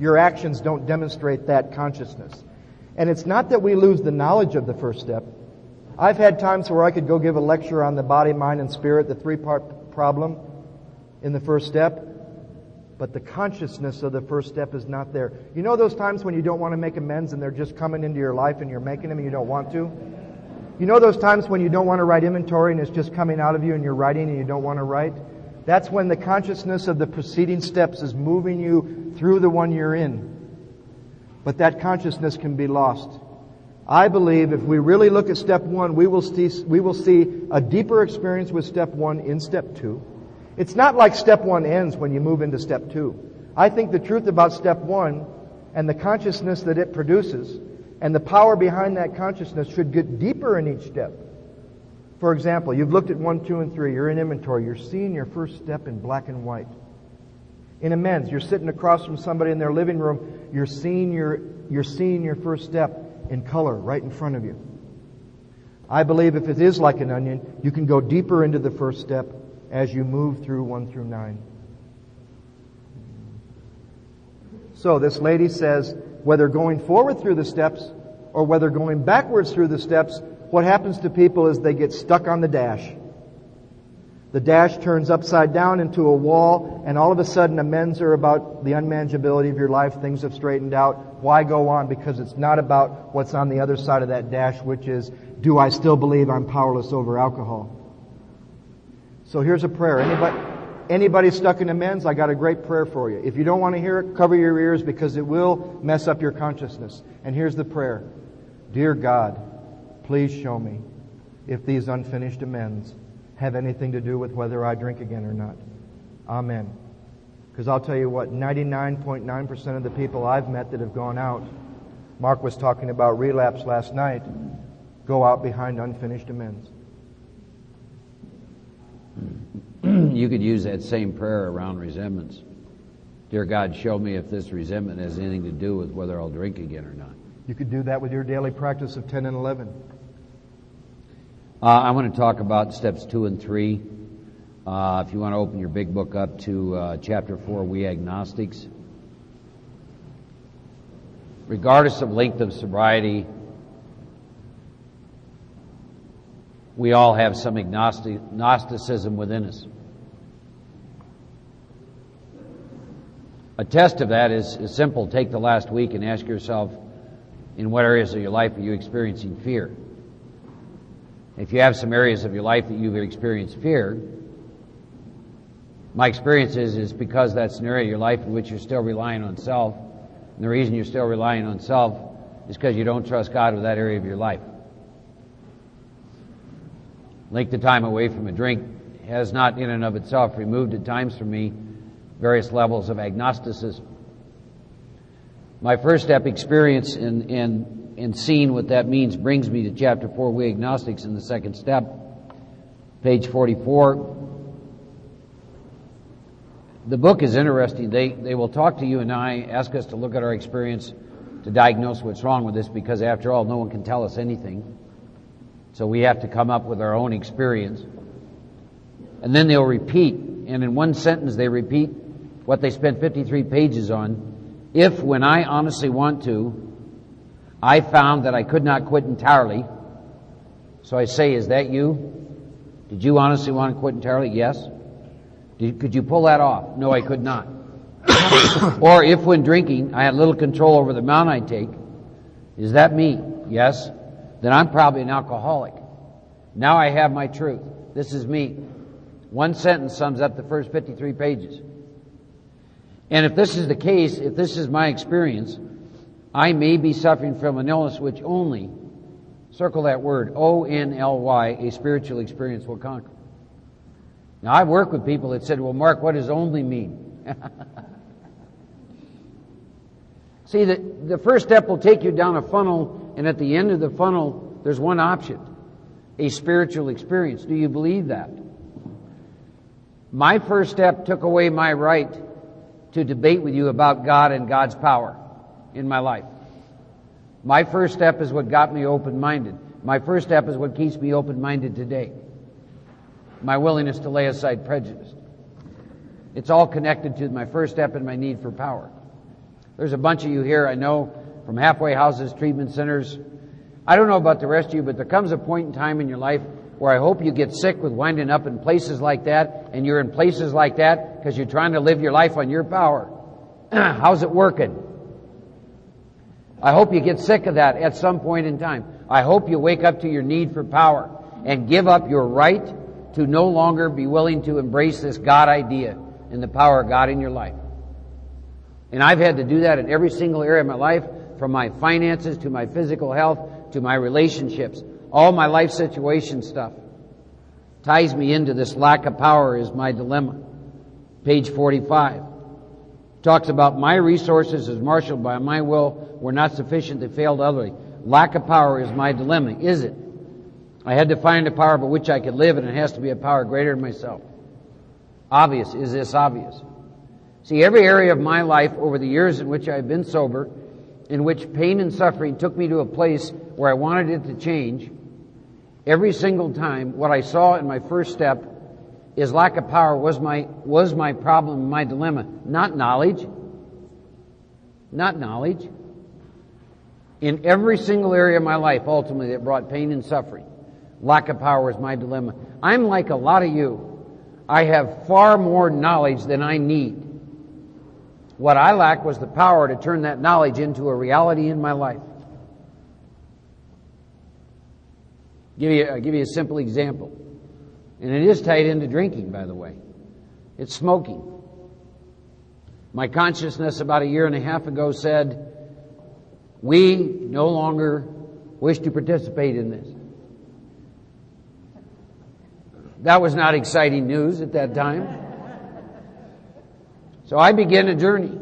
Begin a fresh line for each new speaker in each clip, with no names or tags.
Your actions don't demonstrate that consciousness. And it's not that we lose the knowledge of the first step. I've had times where I could go give a lecture on the body, mind, and spirit, the three-part problem in the first step, but the consciousness of the first step is not there. You know those times when you don't want to make amends and they're just coming into your life and you're making them and you don't want to? You know those times when you don't want to write inventory and it's just coming out of you and you're writing and you don't want to write? That's when the consciousness of the preceding steps is moving you through the one you're in. But that consciousness can be lost. I believe if we really look at step one, we will see a deeper experience with step one in step two. It's not like step one ends when you move into step two. I think the truth about step one and the consciousness that it produces and the power behind that consciousness should get deeper in each step. For example, you've looked at 1, 2, and 3. You're in inventory. You're seeing your first step in black and white. In amends, you're sitting across from somebody in their living room. You're seeing your first step in color right in front of you. I believe if it is like an onion, you can go deeper into the first step as you move through 1 through 9. So this lady says, whether going forward through the steps or whether going backwards through the steps, what happens to people is they get stuck on the dash. The dash turns upside down into a wall, and all of a sudden amends are about the unmanageability of your life. Things have straightened out. Why go on? Because it's not about what's on the other side of that dash, which is, do I still believe I'm powerless over alcohol? So here's a prayer. Anybody stuck in amends, I got a great prayer for you. If you don't want to hear it, cover your ears because it will mess up your consciousness. And here's the prayer. Dear God, please show me if these unfinished amends have anything to do with whether I drink again or not. Amen. Because I'll tell you what, 99.9% of the people I've met that have gone out, Mark was talking about relapse last night, go out behind unfinished amends.
You could use that same prayer around resentments. Dear God, show me if this resentment has anything to do with whether I'll drink again or not.
You could do that with your daily practice of 10 and 11.
I want to talk about steps 2 and 3. If you want to open your big book up to chapter 4, We Agnostics. Regardless of length of sobriety, we all have some agnosticism within us. A test of that is simple. Take the last week and ask yourself, in what areas of your life are you experiencing fear? If you have some areas of your life that you've experienced fear, my experience is because that's an area of your life in which you're still relying on self. And the reason you're still relying on self is because you don't trust God with that area of your life. Length of time away from a drink has not in and of itself removed at times from me various levels of agnosticism. My first step experience in seeing what that means brings me to chapter 4, We Agnostics, in the second step, page 44. The book is interesting. They will talk to you and I, ask us to look at our experience to diagnose what's wrong with this, because after all, no one can tell us anything. So we have to come up with our own experience. And then they'll repeat, and in one sentence they repeat what they spent 53 pages on. If, when I honestly want to, I found that I could not quit entirely. So I say, is that you? Did you honestly want to quit entirely? Yes. Could you pull that off? No, I could not. Or if when drinking, I had little control over the amount I take, is that me? Yes. Then I'm probably an alcoholic. Now I have my truth. This is me. One sentence sums up the first 53 pages. And if this is the case, if this is my experience, I may be suffering from an illness which only, circle that word, O-N-L-Y, a spiritual experience will conquer. Now, I've worked with people that said, well, Mark, what does only mean? See, the first step will take you down a funnel, and at the end of the funnel, there's one option, a spiritual experience. Do you believe that? My first step took away my right to debate with you about God and God's power in my life. My first step is what got me open-minded. My first step is what keeps me open-minded today. My willingness to lay aside prejudice. It's all connected to my first step and my need for power. There's a bunch of you here, I know, from halfway houses, treatment centers. I don't know about the rest of you, but there comes a point in time in your life where I hope you get sick with winding up in places like that, and you're in places like that because you're trying to live your life on your power. How's it working? I hope you get sick of that at some point in time. I hope you wake up to your need for power and give up your right to no longer be willing to embrace this God idea and the power of God in your life. And I've had to do that in every single area of my life, from my finances to my physical health to my relationships. All my life situation stuff ties me into this lack of power is my dilemma. Page 45 talks about my resources as marshaled by my will were not sufficient, they failed utterly. Lack of power is my dilemma. Is it? I had to find a power by which I could live, and it has to be a power greater than myself. Obvious. Is this obvious? See, every area of my life over the years in which I've been sober, in which pain and suffering took me to a place where I wanted it to change, every single time what I saw in my first step is lack of power was my problem, my dilemma, not knowledge. Not knowledge. In every single area of my life, ultimately, that brought pain and suffering, lack of power is my dilemma. I'm like a lot of you. I have far more knowledge than I need. What I lacked was the power to turn that knowledge into a reality in my life. I'll give you a simple example. And it is tied into drinking, by the way. It's smoking. My consciousness about a year and a half ago said, we no longer wish to participate in this. That was not exciting news at that time. So I began a journey.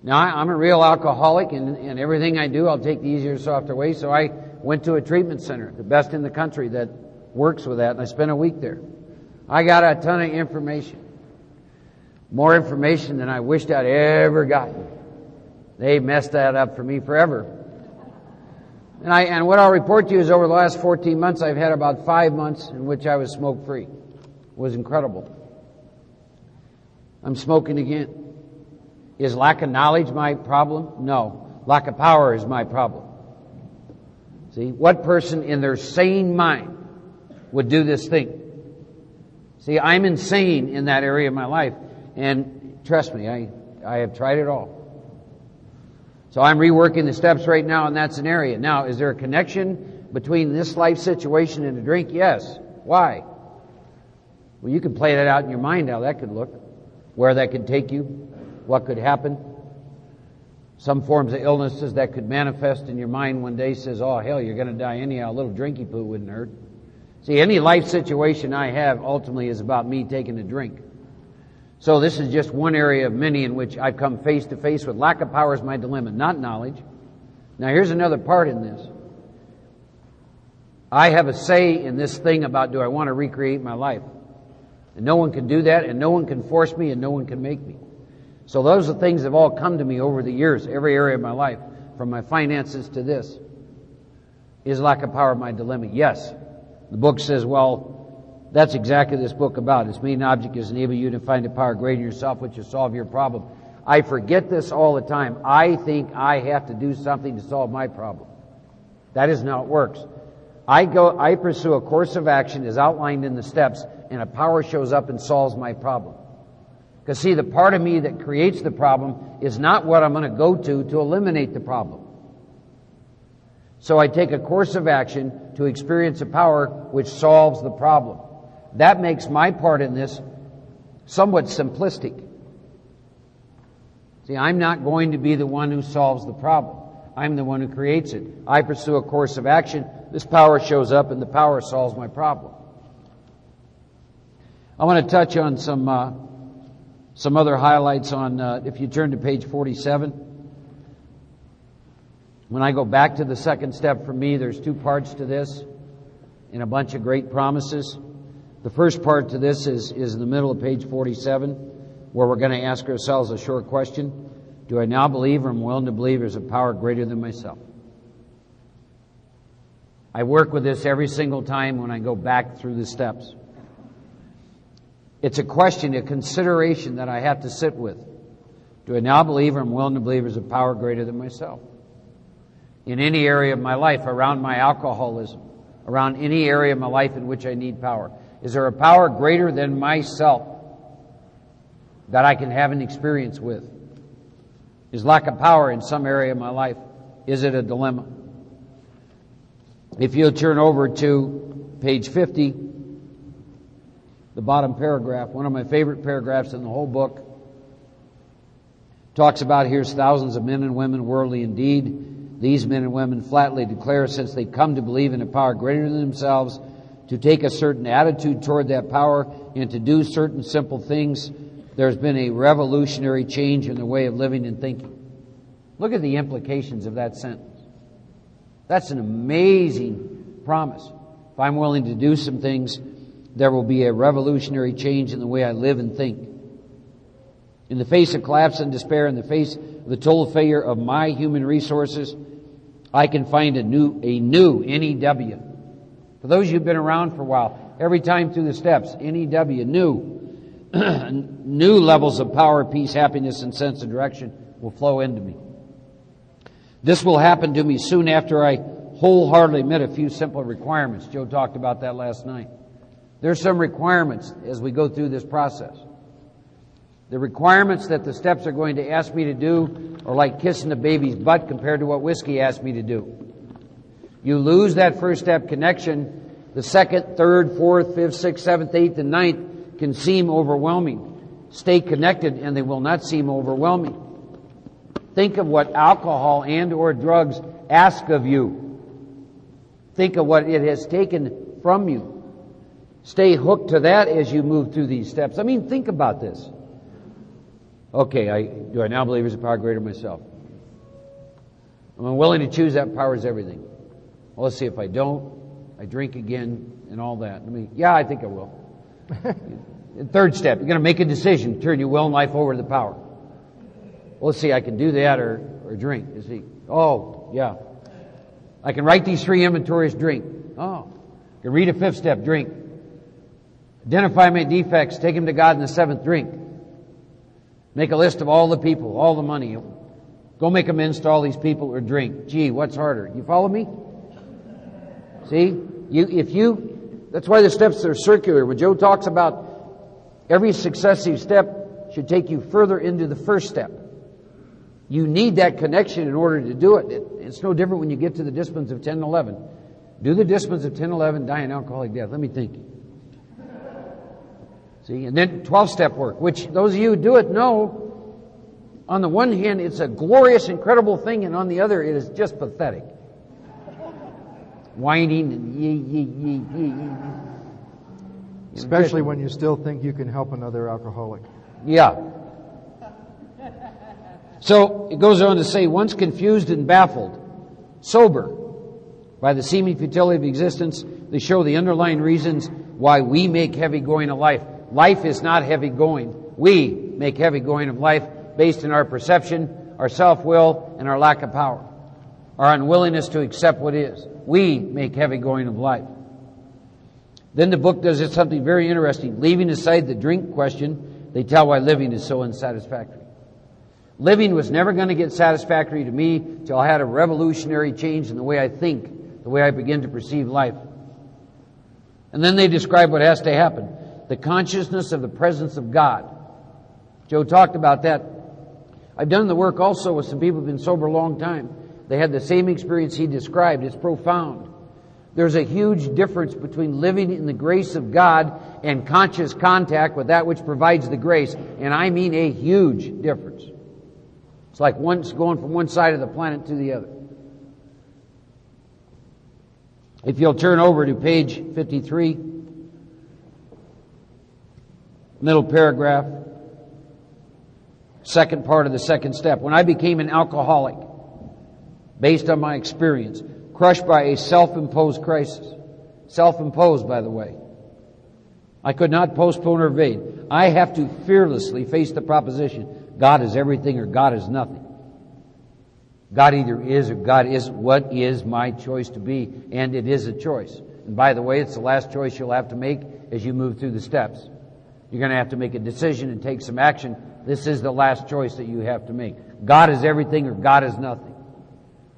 Now, I'm a real alcoholic, and everything I do, I'll take the easier, softer way. So I went to a treatment center, the best in the country that works with that, and I spent a week there. I got a ton of information. More information than I wished I'd ever gotten. They messed that up for me forever. And what I'll report to you is over the last 14 months, I've had about 5 months in which I was smoke-free. It was incredible. I'm smoking again. Is lack of knowledge my problem? No. Lack of power is my problem. See, what person in their sane mind would do this thing? See, I'm insane in that area of my life. And trust me, I have tried it all. So I'm reworking the steps right now in that scenario. Now, is there a connection between this life situation and a drink? Yes. Why? Well, you can play that out in your mind how that could look, where that could take you, what could happen. Some forms of illnesses that could manifest in your mind one day says, oh, hell, you're going to die anyhow. A little drinky poo wouldn't hurt. See, any life situation I have ultimately is about me taking a drink. So this is just one area of many in which I've come face to face with. Lack of power is my dilemma, not knowledge. Now here's another part in this. I have a say in this thing about do I want to recreate my life. And no one can do that, and no one can force me, and no one can make me. So those are things that have all come to me over the years, every area of my life, from my finances to this. Is lack of power my dilemma? Yes. The book says, well, that's exactly this book about. Its main object is enable you to find a power greater than yourself which will solve your problem. I forget this all the time. I think I have to do something to solve my problem. That isn't how it works. I pursue a course of action as outlined in the steps, and a power shows up and solves my problem. Because see, the part of me that creates the problem is not what I'm going to go to eliminate the problem. So I take a course of action to experience a power which solves the problem. That makes my part in this somewhat simplistic. See, I'm not going to be the one who solves the problem. I'm the one who creates it. I pursue a course of action. This power shows up, and the power solves my problem. I want to touch on some other highlights on, if you turn to page 47. When I go back to the second step for me, there's two parts to this and a bunch of great promises. The first part to this is in the middle of page 47, where we're going to ask ourselves a short question. Do I now believe, or am willing to believe there's a power greater than myself? I work with this every single time when I go back through the steps. It's a question, a consideration that I have to sit with. Do I now believe or am willing to believe there's a power greater than myself? In any area of my life, around my alcoholism, around any area of my life in which I need power. Is there a power greater than myself that I can have an experience with? Is lack of power in some area of my life? Is it a dilemma? If you'll turn over to page 50, the bottom paragraph, one of my favorite paragraphs in the whole book, talks about here's thousands of men and women, worldly indeed. These men and women flatly declare, since they come to believe in a power greater than themselves, to take a certain attitude toward that power and to do certain simple things, there's been a revolutionary change in their way of living and thinking. Look at the implications of that sentence. That's an amazing promise. If I'm willing to do some things, there will be a revolutionary change in the way I live and think. In the face of collapse and despair, in the face of the total failure of my human resources, I can find a new NEW. For those of you who've been around for a while, every time through the steps, NEW, new levels of power, peace, happiness, and sense of direction will flow into me. This will happen to me soon after I wholeheartedly admit a few simple requirements. Joe talked about that last night. There's some requirements as we go through this process. The requirements that the steps are going to ask me to do are like kissing a baby's butt compared to what whiskey asked me to do. You lose that first step connection, the second, third, fourth, fifth, sixth, seventh, eighth, and ninth can seem overwhelming. Stay connected and they will not seem overwhelming. Think of what alcohol and or drugs ask of you. Think of what it has taken from you. Stay hooked to that as you move through these steps. I mean, think about this. Okay, do I now believe there's a power greater than myself? I'm willing to choose that power is everything. Well, let's see, if I don't, I drink again and all that. I think I will. Third step, you're going to make a decision, turn your will and life over to the power. Well, let's see, I can do that or drink. You see, I can write these 3 inventories, drink. I can read a 5th step, drink. Identify my defects, take them to God in the 7th, drink. Make a list of all the people, all the money. Go make amends to all these people or drink. Gee, what's harder? You follow me? See? That's why the steps are circular. When Joe talks about every successive step should take you further into the first step. You need that connection in order to do it. It's no different when you get to the disciplines of 10 and 11. Do the disciplines of 10 and 11, die an alcoholic death. Let me think. See, and then 12-step work, which those of you who do it know, on the one hand, it's a glorious, incredible thing, and on the other, it is just pathetic. Whining and
Especially when you still think you can help another alcoholic.
Yeah. So it goes on to say, once confused and baffled, sober by the seeming futility of existence, they show the underlying reasons why we make heavy going of life. Life is not heavy going. We make heavy going of life based on our perception, our self-will, and our lack of power. Our unwillingness to accept what is. We make heavy going of life. Then the book does something very interesting. Leaving aside the drink question, they tell why living is so unsatisfactory. Living was never going to get satisfactory to me till I had a revolutionary change in the way I think, the way I begin to perceive life. And then they describe what has to happen. The consciousness of the presence of God. Joe talked about that. I've done the work also with some people who've been sober a long time. They had the same experience he described. It's profound. There's a huge difference between living in the grace of God and conscious contact with that which provides the grace. And I mean a huge difference. It's like one's going from one side of the planet to the other. If you'll turn over to page 53, middle paragraph, second part of the second step. When I became an alcoholic, based on my experience, crushed by a self-imposed crisis. Self-imposed, by the way. I could not postpone or evade. I have to fearlessly face the proposition, God is everything or God is nothing. God either is or God isn't. What is my choice to be? And it is a choice. And by the way, it's the last choice you'll have to make as you move through the steps. You're going to have to make a decision and take some action This is the last choice that you have to make. God is everything or God is nothing.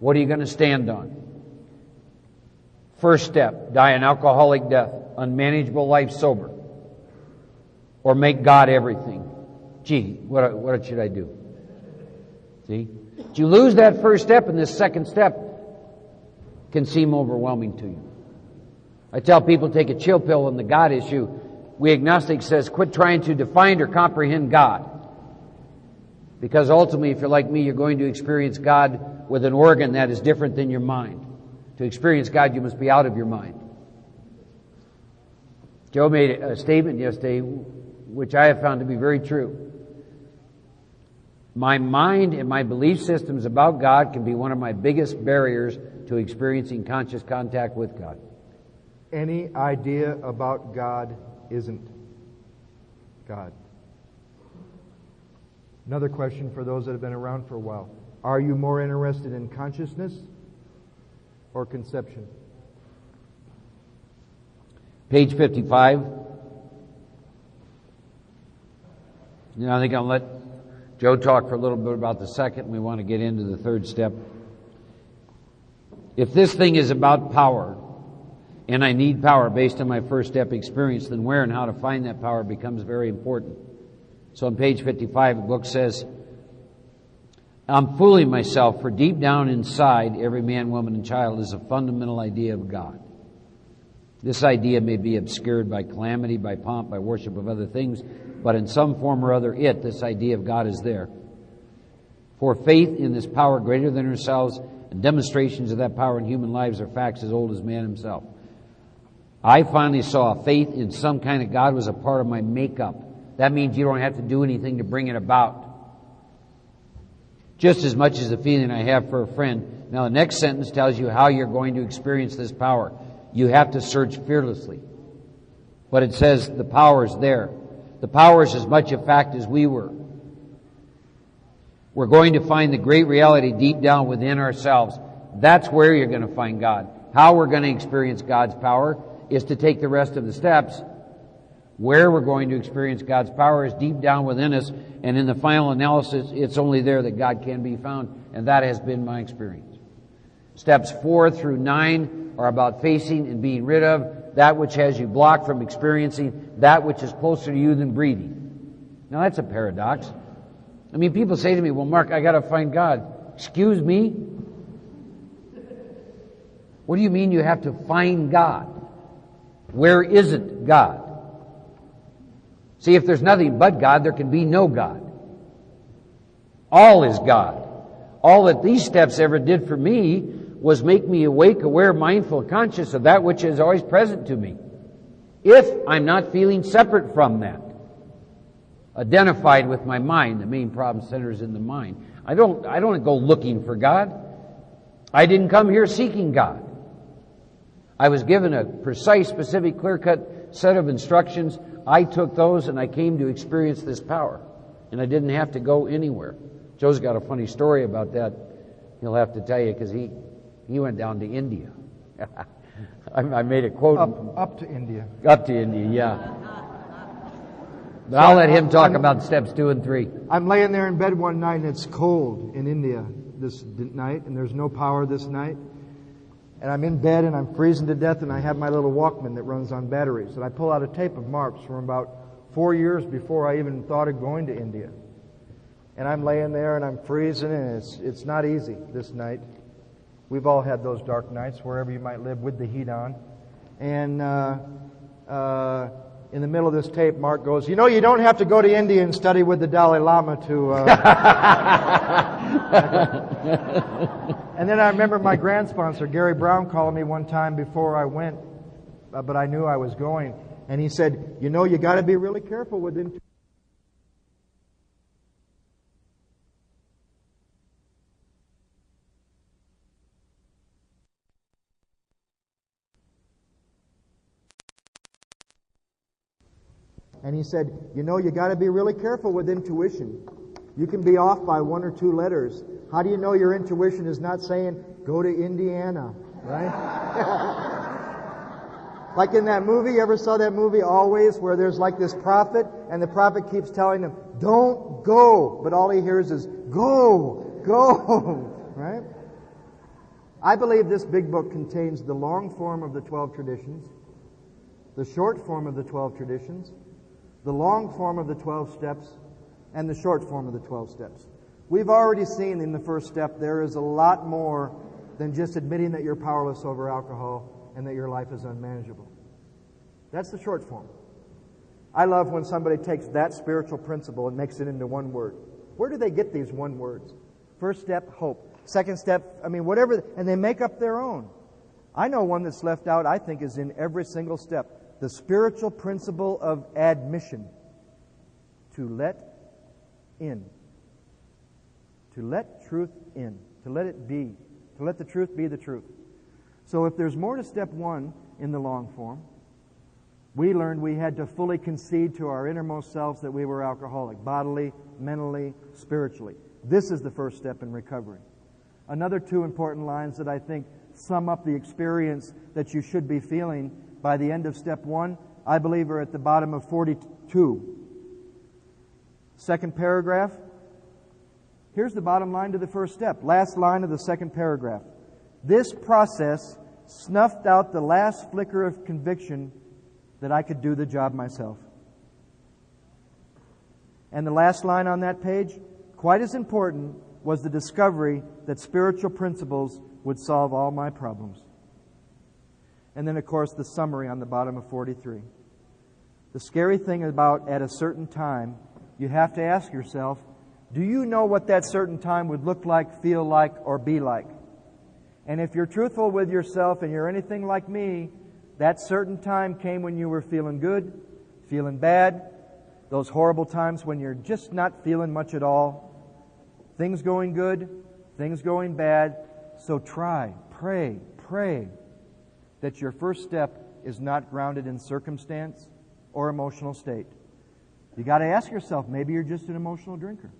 What are you going to stand on? First step, die an alcoholic death, unmanageable life sober, or make God everything. Gee, what should I do? See? If you lose that first step, and this second step can seem overwhelming to you. I tell people, take a chill pill on the God issue. We agnostics says, quit trying to define or comprehend God. Because ultimately, if you're like me, you're going to experience God with an organ that is different than your mind. To experience God, you must be out of your mind. Joe made a statement yesterday, which I have found to be very true. My mind and my belief systems about God can be one of my biggest barriers to experiencing conscious contact with God.
Any idea about God isn't God. Another question for those that have been around for a while. Are you more interested in consciousness or conception?
Page 55. I think I'll let Joe talk for a little bit about the second. We want to get into the third step. If this thing is about power, and I need power based on my first step experience, then where and how to find that power becomes very important. So on page 55, the book says, I'm fooling myself, for deep down inside every man, woman, and child is a fundamental idea of God. This idea may be obscured by calamity, by pomp, by worship of other things, but in some form or other, this idea of God is there. For faith in this power greater than ourselves and demonstrations of that power in human lives are facts as old as man himself. I finally saw faith in some kind of God was a part of my makeup. That means you don't have to do anything to bring it about. Just as much as the feeling I have for a friend. Now the next sentence tells you how you're going to experience this power. You have to search fearlessly. But it says the power is there. The power is as much a fact as we were. We're going to find the great reality deep down within ourselves. That's where you're going to find God. How we're going to experience God's power is to take the rest of the steps. Where we're going to experience God's power is deep down within us, and in the final analysis, it's only there that God can be found, and that has been my experience. Steps 4 through 9 are about facing and being rid of that which has you blocked from experiencing that which is closer to you than breathing. Now that's a paradox. I mean, people say to me, well, Mark, I got to find God. Excuse me? What do you mean you have to find God? Where isn't God? See, if there's nothing but God, there can be no God. All is God. All that these steps ever did for me was make me awake, aware, mindful, conscious of that which is always present to me. If I'm not feeling separate from that, identified with my mind, the main problem centers in the mind. I don't go looking for God. I didn't come here seeking God. I was given a precise, specific, clear-cut set of instructions. I took those and I came to experience this power. And I didn't have to go anywhere. Joe's got a funny story about that. He'll have to tell you because he went down to India. I made a quote.
Up to India.
Up to India, yeah. But I'll let him talk about steps 2 and 3.
I'm laying there in bed one night and it's cold in India this night and there's no power this night. And I'm in bed and I'm freezing to death and I have my little Walkman that runs on batteries. And I pull out a tape of Mark's from about 4 years before I even thought of going to India. And I'm laying there and I'm freezing and it's not easy this night. We've all had those dark nights wherever you might live with the heat on. And in the middle of this tape, Mark goes, you know, you don't have to go to India and study with the Dalai Lama to... And then I remember my grand sponsor, Gary Brown, calling me one time before I went, but I knew I was going. And he said, you know, you got to be really careful with him. And he said, you know, you got to be really careful with intuition. You can be off by 1 or 2 letters. How do you know your intuition is not saying, go to Indiana, right? Like in that movie, you ever saw that movie, Always, where there's like this prophet, and the prophet keeps telling him, don't go. But all he hears is, go, go, right? I believe this big book contains the long form of the 12 traditions, the short form of the 12 traditions, the long form of the 12 steps, and the short form of the 12 steps. We've already seen in the first step there is a lot more than just admitting that you're powerless over alcohol and that your life is unmanageable. That's the short form. I love when somebody takes that spiritual principle and makes it into one word. Where do they get these one words? First step, hope. Second step, whatever, and they make up their own. I know one that's left out, I think, is in every single step. The spiritual principle of admission. To let in. To let truth in. To let it be. To let the truth be the truth. So if there's more to step 1 in the long form, we learned we had to fully concede to our innermost selves that we were alcoholic, bodily, mentally, spiritually. This is the first step in recovery. Another 2 important lines that I think sum up the experience that you should be feeling by the end of step 1, I believe are at the bottom of 42. Second paragraph. Here's the bottom line to the first step. Last line of the second paragraph. This process snuffed out the last flicker of conviction that I could do the job myself. And the last line on that page, quite as important, was the discovery that spiritual principles would solve all my problems. And then, of course, the summary on the bottom of 43. The scary thing about at a certain time, you have to ask yourself, do you know what that certain time would look like, feel like, or be like? And if you're truthful with yourself and you're anything like me, that certain time came when you were feeling good, feeling bad, those horrible times when you're just not feeling much at all, things going good, things going bad. So try, pray that your first step is not grounded in circumstance or emotional state. You got to ask yourself, maybe you're just an emotional drinker.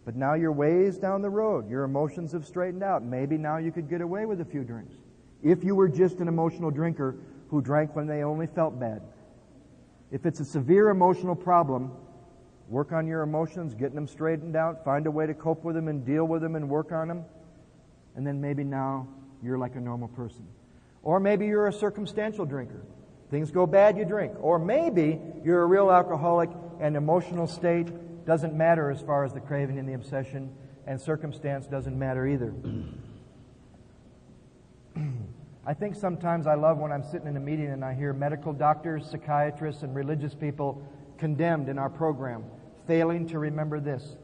But now you're ways down the road. Your emotions have straightened out. Maybe now you could get away with a few drinks. If you were just an emotional drinker who drank when they only felt bad. If it's a severe emotional problem, work on your emotions, getting them straightened out, find a way to cope with them and deal with them and work on them. And then maybe now you're like a normal person. Or maybe you're a circumstantial drinker. Things go bad, you drink. Or maybe you're a real alcoholic and emotional state doesn't matter as far as the craving and the obsession, and circumstance doesn't matter either. I think sometimes I love when I'm sitting in a meeting and I hear medical doctors, psychiatrists, and religious people condemned in our program, failing to remember this.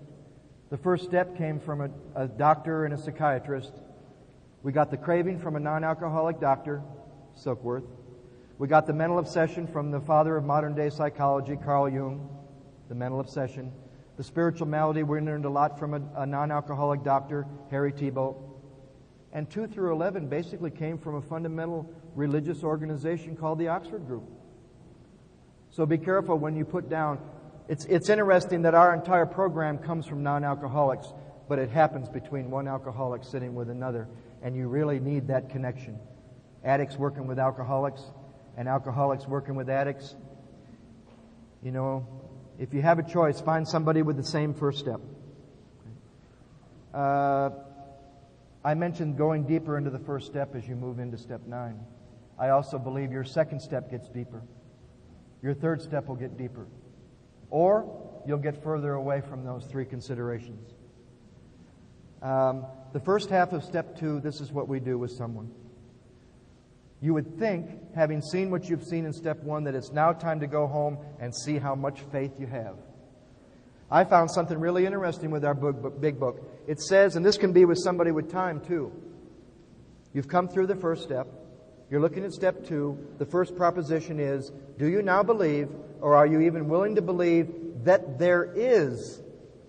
The first step came from a doctor and a psychiatrist. We got the craving from a non-alcoholic doctor, Silkworth. We got the mental obsession from the father of modern-day psychology, Carl Jung, the mental obsession. The spiritual malady we learned a lot from a non-alcoholic doctor, Harry Thibault. And 2 through 11 basically came from a fundamental religious organization called the Oxford Group. So be careful when you put down. It's interesting that our entire program comes from non-alcoholics, but it happens between one alcoholic sitting with another, and you really need that connection. Addicts working with alcoholics, and alcoholics working with addicts. You know, if you have a choice, find somebody with the same first step. I mentioned going deeper into the first step as you move into step 9. I also believe your second step gets deeper. Your third step will get deeper. Or you'll get further away from those 3 considerations. The first half of step 2, this is what we do with someone. You would think, having seen what you've seen in step 1, that it's now time to go home and see how much faith you have. I found something really interesting with our big book. It says, and this can be with somebody with time too. You've come through the first step. You're looking at step 2. The first proposition is, do you now believe, or are you even willing to believe, that there is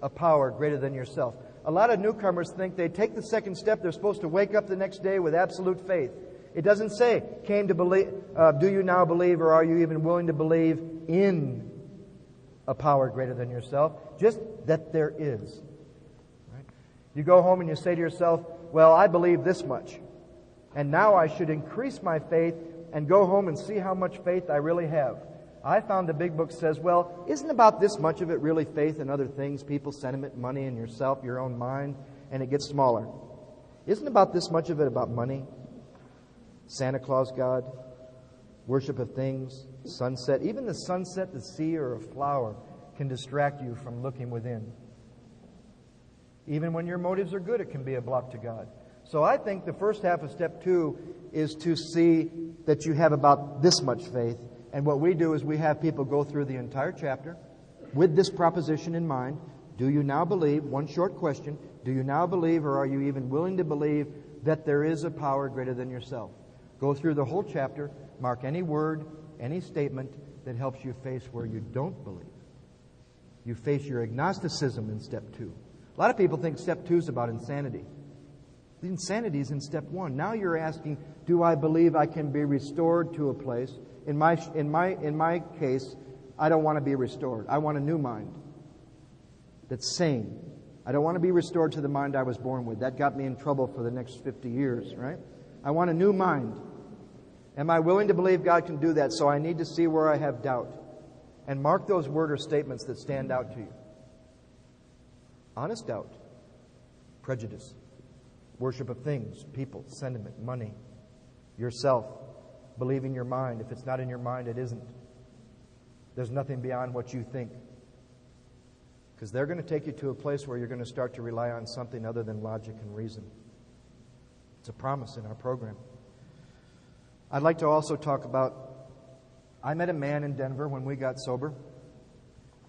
a power greater than yourself? A lot of newcomers think they take the second step, they're supposed to wake up the next day with absolute faith. It doesn't say, came to believe, do you now believe, or are you even willing to believe in a power greater than yourself? Just that there is. Right? You go home and you say to yourself, well, I believe this much. And now I should increase my faith and go home and see how much faith I really have. I found the big book says, well, isn't about this much of it really faith in other things, people, sentiment, money, and yourself, your own mind? And it gets smaller. Isn't about this much of it about money? Santa Claus God? Worship of things? Sunset? Even the sunset, the sea, or a flower can distract you from looking within. Even when your motives are good, it can be a block to God. So I think the first half of step 2 is to see that you have about this much faith. And what we do is we have people go through the entire chapter with this proposition in mind. Do you now believe, one short question, do you now believe, or are you even willing to believe that there is a power greater than yourself? Go through the whole chapter, mark any word, any statement that helps you face where you don't believe. You face your agnosticism in step 2. A lot of people think step 2 is about insanity. The insanity is in step 1. Now you're asking, do I believe I can be restored to a place? In my case, I don't want to be restored. I want a new mind that's sane. I don't want to be restored to the mind I was born with. That got me in trouble for the next 50 years, right? I want a new mind. Am I willing to believe God can do that? So I need to see where I have doubt. And mark those words or statements that stand out to you. Honest doubt. Prejudice. Worship of things, people, sentiment, money, yourself. Believing your mind. If it's not in your mind, it isn't. There's nothing beyond what you think. Because they're going to take you to a place where you're going to start to rely on something other than logic and reason. It's a promise in our program. I'd like to also talk about, I met a man in Denver when we got sober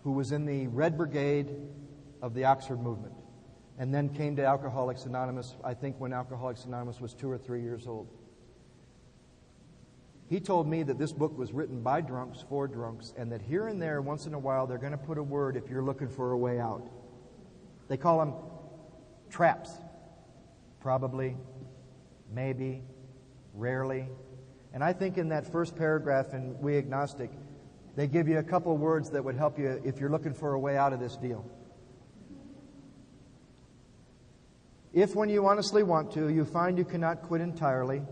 who was in the Red Brigade of the Oxford movement and then came to Alcoholics Anonymous, I think when Alcoholics Anonymous was 2 or 3 years old. He told me that this book was written by drunks for drunks, and that here and there, once in a while, they're going to put a word if you're looking for a way out. They call them traps. Probably, maybe, rarely. And I think in that first paragraph in We Agnostic, they give you a couple words that would help you if you're looking for a way out of this deal. If when you honestly want to, you find you cannot quit entirely,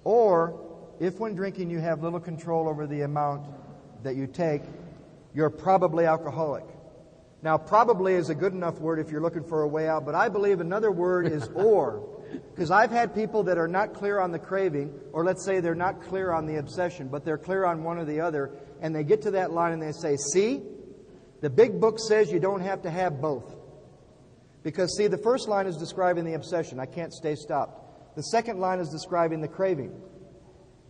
or if when drinking you have little control over the amount that you take, you're probably alcoholic. Now, probably is a good enough word if you're looking for a way out, but I believe another word is or. Because I've had people that are not clear on the craving, or let's say they're not clear on the obsession, but they're clear on one or the other, and they get to that line and they say, see, the big book says you don't have to have both. Because, see, the first line is describing the obsession. I can't stay stopped. The second line is describing the craving.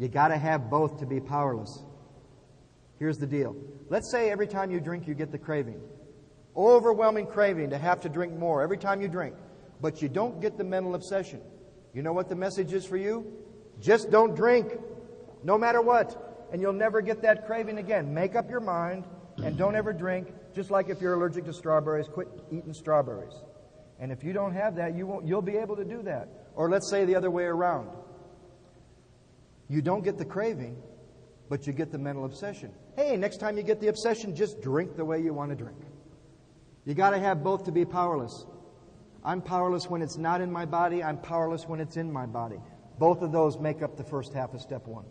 You got to have both to be powerless. Here's the deal. Let's say every time you drink, you get the craving. Overwhelming craving to have to drink more every time you drink. But you don't get the mental obsession. You know what the message is for you? Just don't drink, no matter what. And you'll never get that craving again. Make up your mind and don't ever drink. Just like if you're allergic to strawberries, quit eating strawberries. And if you don't have that, you'll be able to do that. Or let's say the other way around. You don't get the craving, but you get the mental obsession. Hey, next time you get the obsession, just drink the way you want to drink. You got to have both to be powerless. I'm powerless when it's not in my body. I'm powerless when it's in my body. Both of those make up the first half of step 1.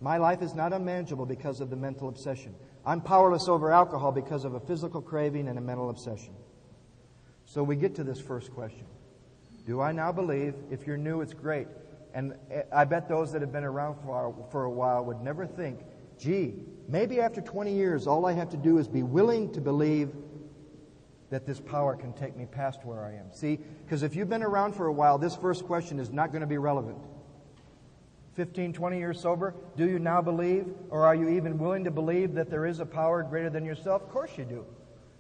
My life is not unmanageable because of the mental obsession. I'm powerless over alcohol because of a physical craving and a mental obsession. So we get to this first question. Do I now believe? If you're new, it's great. And I bet those that have been around for a while would never think, gee, maybe after 20 years, all I have to do is be willing to believe that this power can take me past where I am. See, because if you've been around for a while, this first question is not going to be relevant. 15, 20 years sober, do you now believe, or are you even willing to believe that there is a power greater than yourself? Of course you do.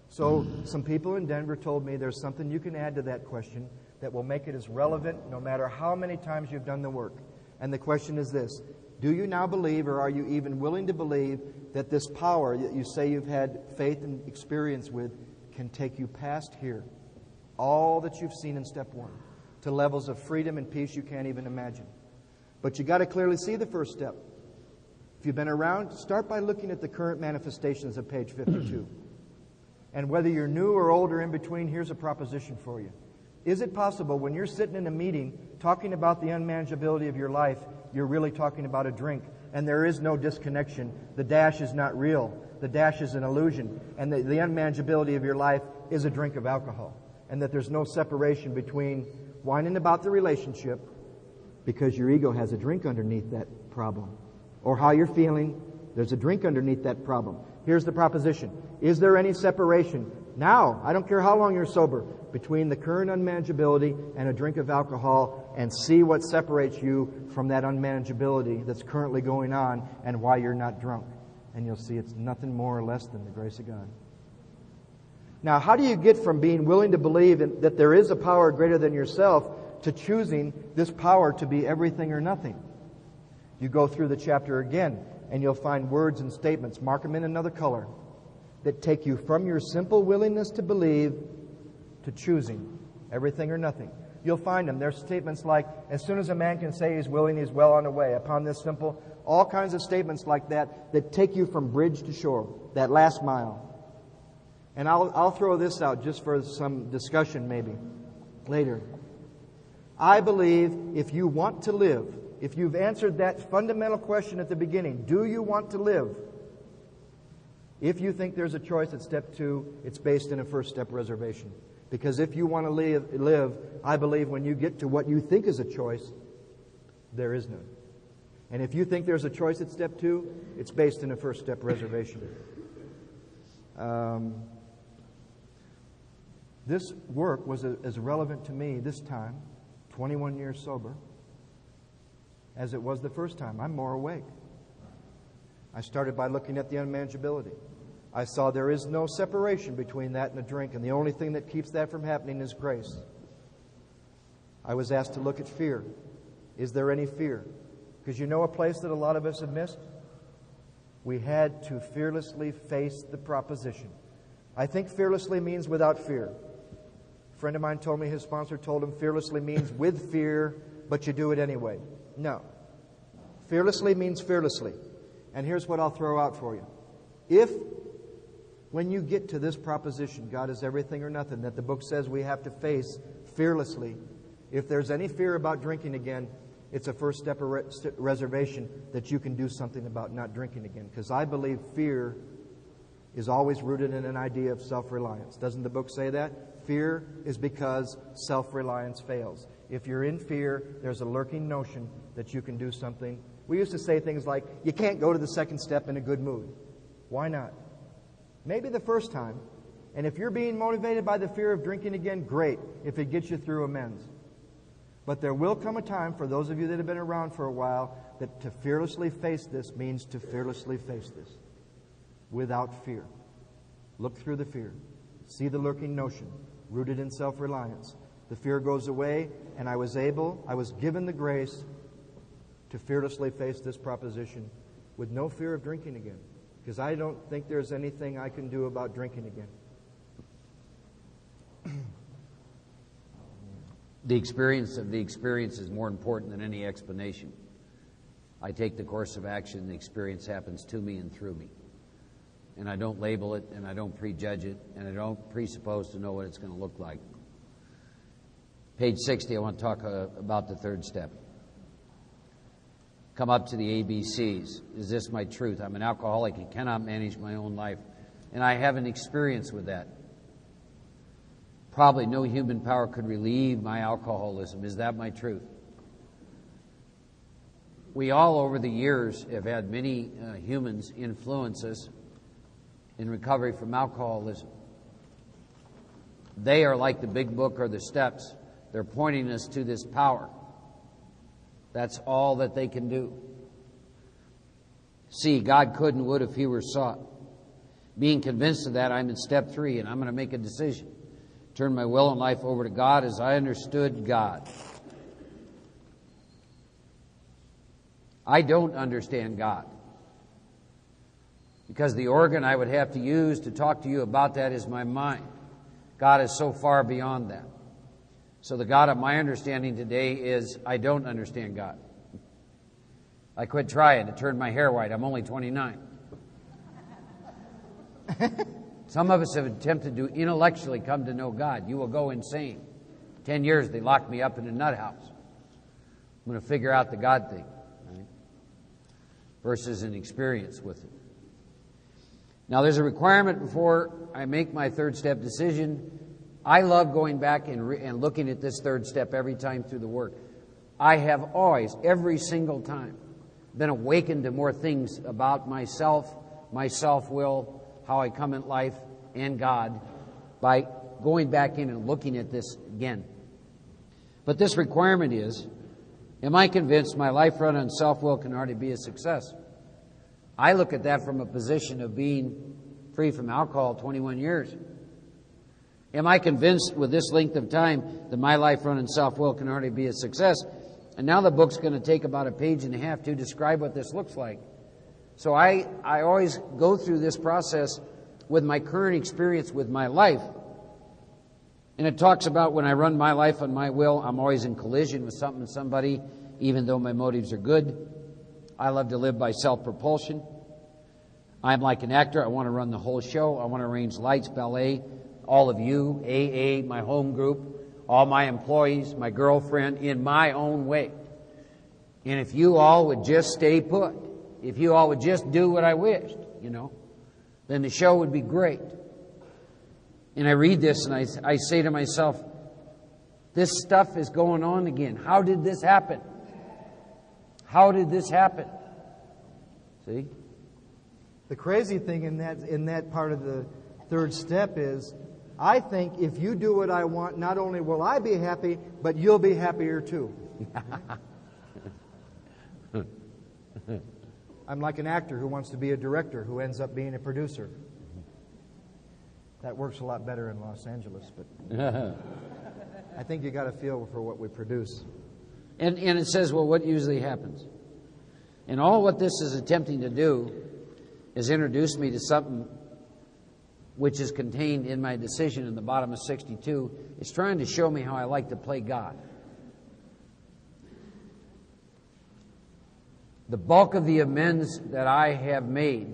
So some people in Denver told me there's something you can add to that question that will make it as relevant no matter how many times you've done the work. And the question is this: do you now believe, or are you even willing to believe, that this power that you say you've had faith and experience with can take you past here, all that you've seen in step 1, to levels of freedom and peace you can't even imagine? But you got to clearly see the first step. If you've been around, start by looking at the current manifestations of page 52. And whether you're new or old or in between, here's a proposition for you. Is it possible when you're sitting in a meeting talking about the unmanageability of your life, you're really talking about a drink? and there is no disconnection. The dash is not real. The dash is an illusion. And the unmanageability of your life is a drink of alcohol. And that there's no separation between whining about the relationship because your ego has a drink underneath that problem. Or how you're feeling, there's a drink underneath that problem. Here's the proposition. Is there any separation now, I don't care how long you're sober, between the current unmanageability and a drink of alcohol, and see what separates you from that unmanageability that's currently going on and why you're not drunk? And you'll see it's nothing more or less than the grace of God. Now, how do you get from being willing to believe that there is a power greater than yourself to choosing this power to be everything or nothing? You go through the chapter again, and you'll find words and statements, mark them in another color, that take you from your simple willingness to believe to choosing everything or nothing. You'll find them. There's statements like, as soon as a man can say he's willing, he's well on the way. Upon this simple, all kinds of statements like that take you from bridge to shore, that last mile. And I'll throw this out just for some discussion maybe later. I believe if you want to live, if you've answered that fundamental question at the beginning, do you want to live? If you think there's a choice at step 2, it's based in a first step reservation. Because if you want to live, I believe when you get to what you think is a choice, there is none. And if you think there's a choice at step 2, it's based in a first step reservation. This work was as relevant to me this time, 21 years sober, as it was the first time. I'm more awake. I started by looking at the unmanageability. I saw there is no separation between that and a drink, and the only thing that keeps that from happening is grace. I was asked to look at fear. Is there any fear? Because you know a place that a lot of us have missed? We had to fearlessly face the proposition. I think fearlessly means without fear. A friend of mine told me his sponsor told him fearlessly means with fear, but you do it anyway. No. Fearlessly means fearlessly. And here's what I'll throw out for you. If, when you get to this proposition, God is everything or nothing, that the book says we have to face fearlessly, if there's any fear about drinking again, it's a first step reservation that you can do something about not drinking again. Because I believe fear is always rooted in an idea of self-reliance. Doesn't the book say that? Fear is because self-reliance fails. If you're in fear, there's a lurking notion that you can do something. We used to say things like, you can't go to the second step in a good mood. Why not? Maybe the first time. And if you're being motivated by the fear of drinking again, great, if it gets you through amends. But there will come a time, for those of you that have been around for a while, that to fearlessly face this means to fearlessly face this. Without fear. Look through the fear. See the lurking notion, rooted in self-reliance. The fear goes away, and I was given the grace to fearlessly face this proposition with no fear of drinking again. Because I don't think there's anything I can do about drinking again.
The experience of the experience is more important than any explanation. I take the course of action, the experience happens to me and through me. And I don't label it, and I don't prejudge it, and I don't presuppose to know what it's going to look like. Page 60, I want to talk about the third step. Come up to the ABCs. Is this my truth? I'm an alcoholic and cannot manage my own life. And I have an experience with that. Probably no human power could relieve my alcoholism. Is that my truth? We all, over the years, have had many humans influence us in recovery from alcoholism. They are like the big book or the steps. They're pointing us to this power. That's all that they can do. See, God could and would if He were sought. Being convinced of that, I'm in step 3, and I'm going to make a decision. Turn my will and life over to God as I understood God. I don't understand God. Because the organ I would have to use to talk to you about that is my mind. God is so far beyond that. So the God of my understanding today is I don't understand God. I quit trying to turn my hair white. I'm only 29. Some of us have attempted to intellectually come to know God. You will go insane. 10 years they locked me up in a nut house. I'm going to figure out the God thing. Right? versus an experience with it. Now, there's a requirement before I make my third step decision. I love going back and looking at this third step every time through the work. I have always, every single time, been awakened to more things about myself, my self-will, how I come in life, and God by going back in and looking at this again. But this requirement is, am I convinced my life run on self-will can hardly be a success? I look at that from a position of being free from alcohol 21 years. Am I convinced with this length of time that my life run on self-will can hardly be a success? And now the book's going to take about a page and a half to describe what this looks like. So I always go through this process with my current experience with my life. And it talks about when I run my life on my will, I'm always in collision with something and somebody, even though my motives are good. I love to live by self-propulsion. I'm like an actor. I want to run the whole show. I want to arrange lights, ballet, all of you, AA, my home group, all my employees, my girlfriend, in my own way. And if you all would just stay put, if you all would just do what I wished, then the show would be great. And I read this and I say to myself, this stuff is going on again. How did this happen? How did this happen? See?
The crazy thing in that part of the third step is, I think if you do what I want, not only will I be happy, but you'll be happier too. I'm like an actor who wants to be a director who ends up being a producer. That works a lot better in Los Angeles, but I think you got a feel for what we produce.
And it says, well, what usually happens? And all what this is attempting to do is introduce me to something which is contained in my decision in the bottom of 62. It's trying to show me how I like to play God. The bulk of the amends that I have made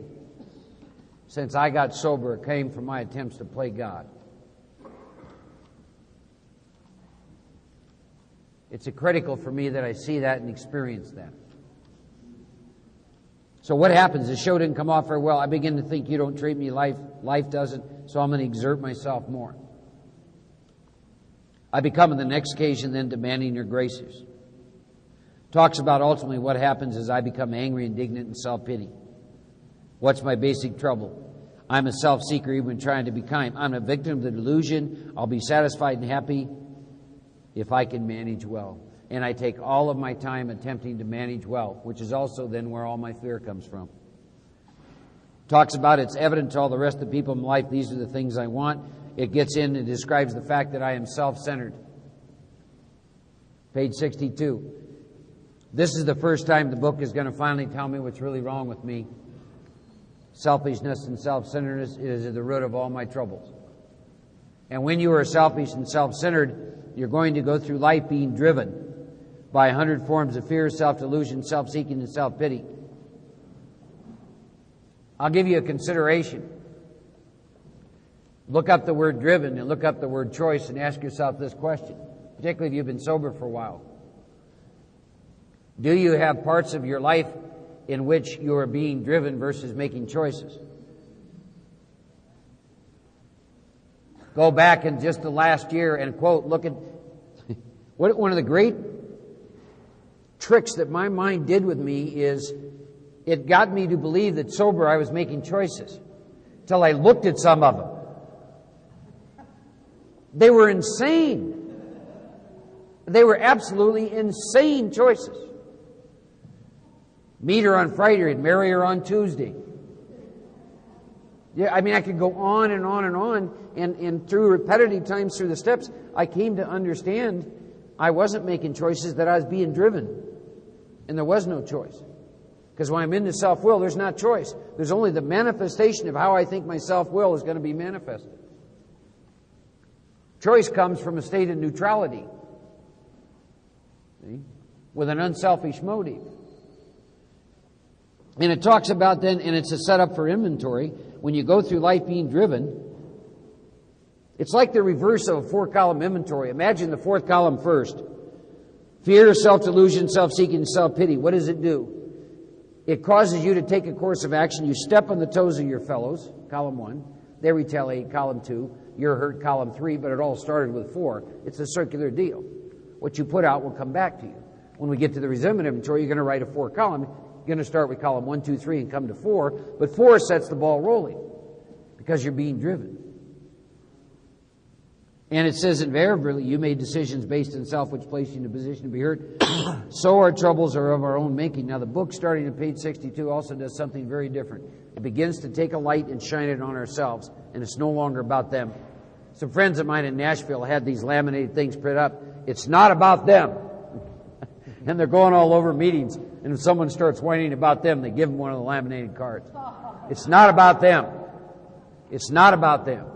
since I got sober came from my attempts to play God. It's critical for me that I see that and experience that. So what happens? The show didn't come off very well. I begin to think you don't treat me life doesn't, so I'm going to exert myself more. I become on the next occasion then demanding your graces. Talks about ultimately what happens is I become angry, indignant, and self-pity. What's my basic trouble? I'm a self-seeker even trying to be kind. I'm a victim of the delusion. I'll be satisfied and happy if I can manage well. And I take all of my time attempting to manage well, which is also then where all my fear comes from. Talks about it's evident to all the rest of the people in my life, these are the things I want. It gets in and describes the fact that I am self-centered. Page 62. This is the first time the book is going to finally tell me what's really wrong with me. Selfishness and self-centeredness is at the root of all my troubles. And when you are selfish and self-centered, you're going to go through life being driven by 100 forms of fear, self-delusion, self-seeking, and self-pity. I'll give you a consideration. Look up the word driven and look up the word choice and ask yourself this question, particularly if you've been sober for a while. Do you have parts of your life in which you are being driven versus making choices? Go back in just the last year and quote, look at one of the great tricks that my mind did with me is it got me to believe that sober I was making choices till I looked at some of them. They were insane. They were absolutely insane choices. Meet her on Friday and marry her on Tuesday. Yeah, I mean, I could go on and on and on. And through repetitive times through the steps, I came to understand I wasn't making choices, that I was being driven. And there was no choice. Because when I'm into self-will, there's not choice. There's only the manifestation of how I think my self-will is going to be manifested. Choice comes from a state of neutrality. See? With an unselfish motive. And it talks about then, and it's a setup for inventory, when you go through life being driven, it's like the reverse of a 4-column inventory. Imagine the 4th column first. Fear, self-delusion, self-seeking, self-pity. What does it do? It causes you to take a course of action. You step on the toes of your fellows, column 1. They retaliate, column 2. You're hurt, column 3, but it all started with 4. It's a circular deal. What you put out will come back to you. When we get to the resentment inventory, you're going to write a 4 column. You're going to start with column 1, 2, 3 and come to 4. But 4 sets the ball rolling because you're being driven. And it says invariably, you made decisions based on self which placed you in a position to be hurt. So our troubles are of our own making. Now the book starting at page 62 also does something very different. It begins to take a light and shine it on ourselves, and it's no longer about them. Some friends of mine in Nashville had these laminated things printed up. It's not about them. And they're going all over meetings, and if someone starts whining about them, they give them one of the laminated cards. It's not about them. It's not about them.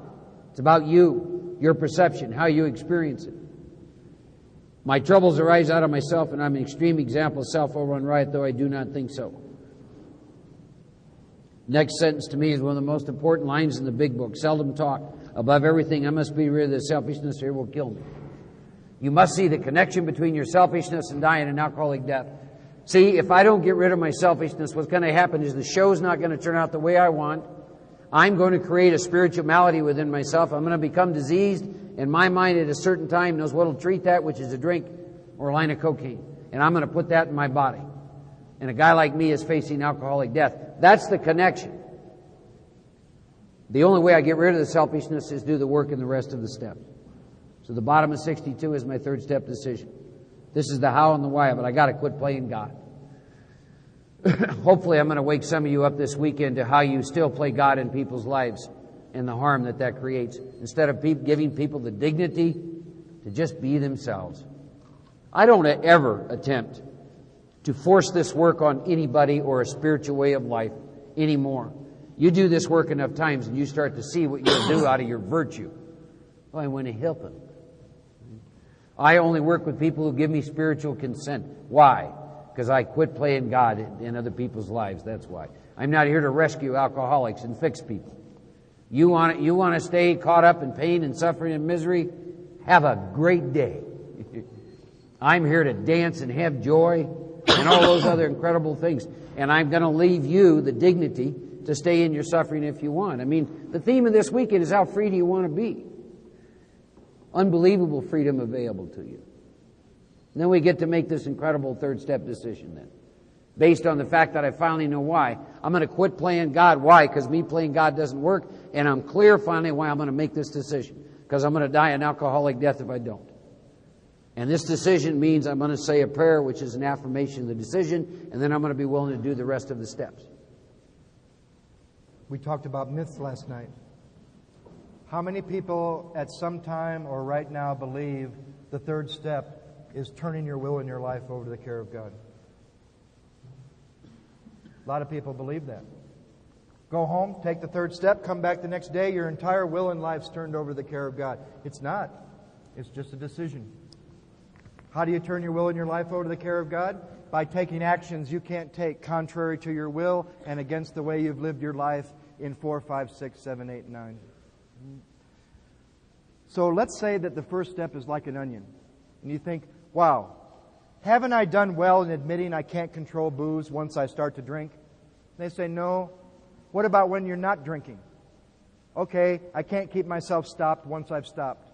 It's about you, your perception, how you experience it. My troubles arise out of myself, and I'm an extreme example of self-overrun riot, though I do not think so. Next sentence to me is one of the most important lines in the big book. Seldom talk. Above everything, I must be rid of the selfishness or it will kill me. You must see the connection between your selfishness and dying an alcoholic death. See, if I don't get rid of my selfishness, what's going to happen is the show's not going to turn out the way I want. I'm going to create a spiritual malady within myself. I'm going to become diseased, and my mind at a certain time knows what will treat that, which is a drink or a line of cocaine. And I'm going to put that in my body. And a guy like me is facing alcoholic death. That's the connection. The only way I get rid of the selfishness is do the work in the rest of the steps. So the bottom of 62 is my third step decision. This is the how and the why, but I got to quit playing God. Hopefully I'm going to wake some of you up this weekend to how you still play God in people's lives and the harm that that creates, instead of giving people the dignity to just be themselves. I don't ever attempt to force this work on anybody or a spiritual way of life anymore. You do this work enough times and you start to see what you'll do out of your virtue. Oh, I want to help them. I only work with people who give me spiritual consent. Why? Because I quit playing God in other people's lives. That's why. I'm not here to rescue alcoholics and fix people. You want to stay caught up in pain and suffering and misery? Have a great day. I'm here to dance and have joy and all those other incredible things. And I'm going to leave you the dignity to stay in your suffering if you want. I mean, the theme of this weekend is how free do you want to be? Unbelievable freedom available to you. And then we get to make this incredible third step decision then. Based on the fact that I finally know why. I'm going to quit playing God. Why? Because me playing God doesn't work. And I'm clear finally why I'm going to make this decision. Because I'm going to die an alcoholic death if I don't. And this decision means I'm going to say a prayer, which is an affirmation of the decision. And then I'm going to be willing to do the rest of the steps.
We talked about myths last night. How many people at some time or right now believe the third step is turning your will and your life over to the care of God? A lot of people believe that. Go home, take the third step, come back the next day, your entire will and life's turned over to the care of God. It's not. It's just a decision. How do you turn your will and your life over to the care of God? By taking actions you can't take contrary to your will and against the way you've lived your life in 4, 5, 6, 7, 8, 9. So let's say that the first step is like an onion. And you think, wow, haven't I done well in admitting I can't control booze once I start to drink? They say, no. What about when you're not drinking? Okay, I can't keep myself stopped once I've stopped.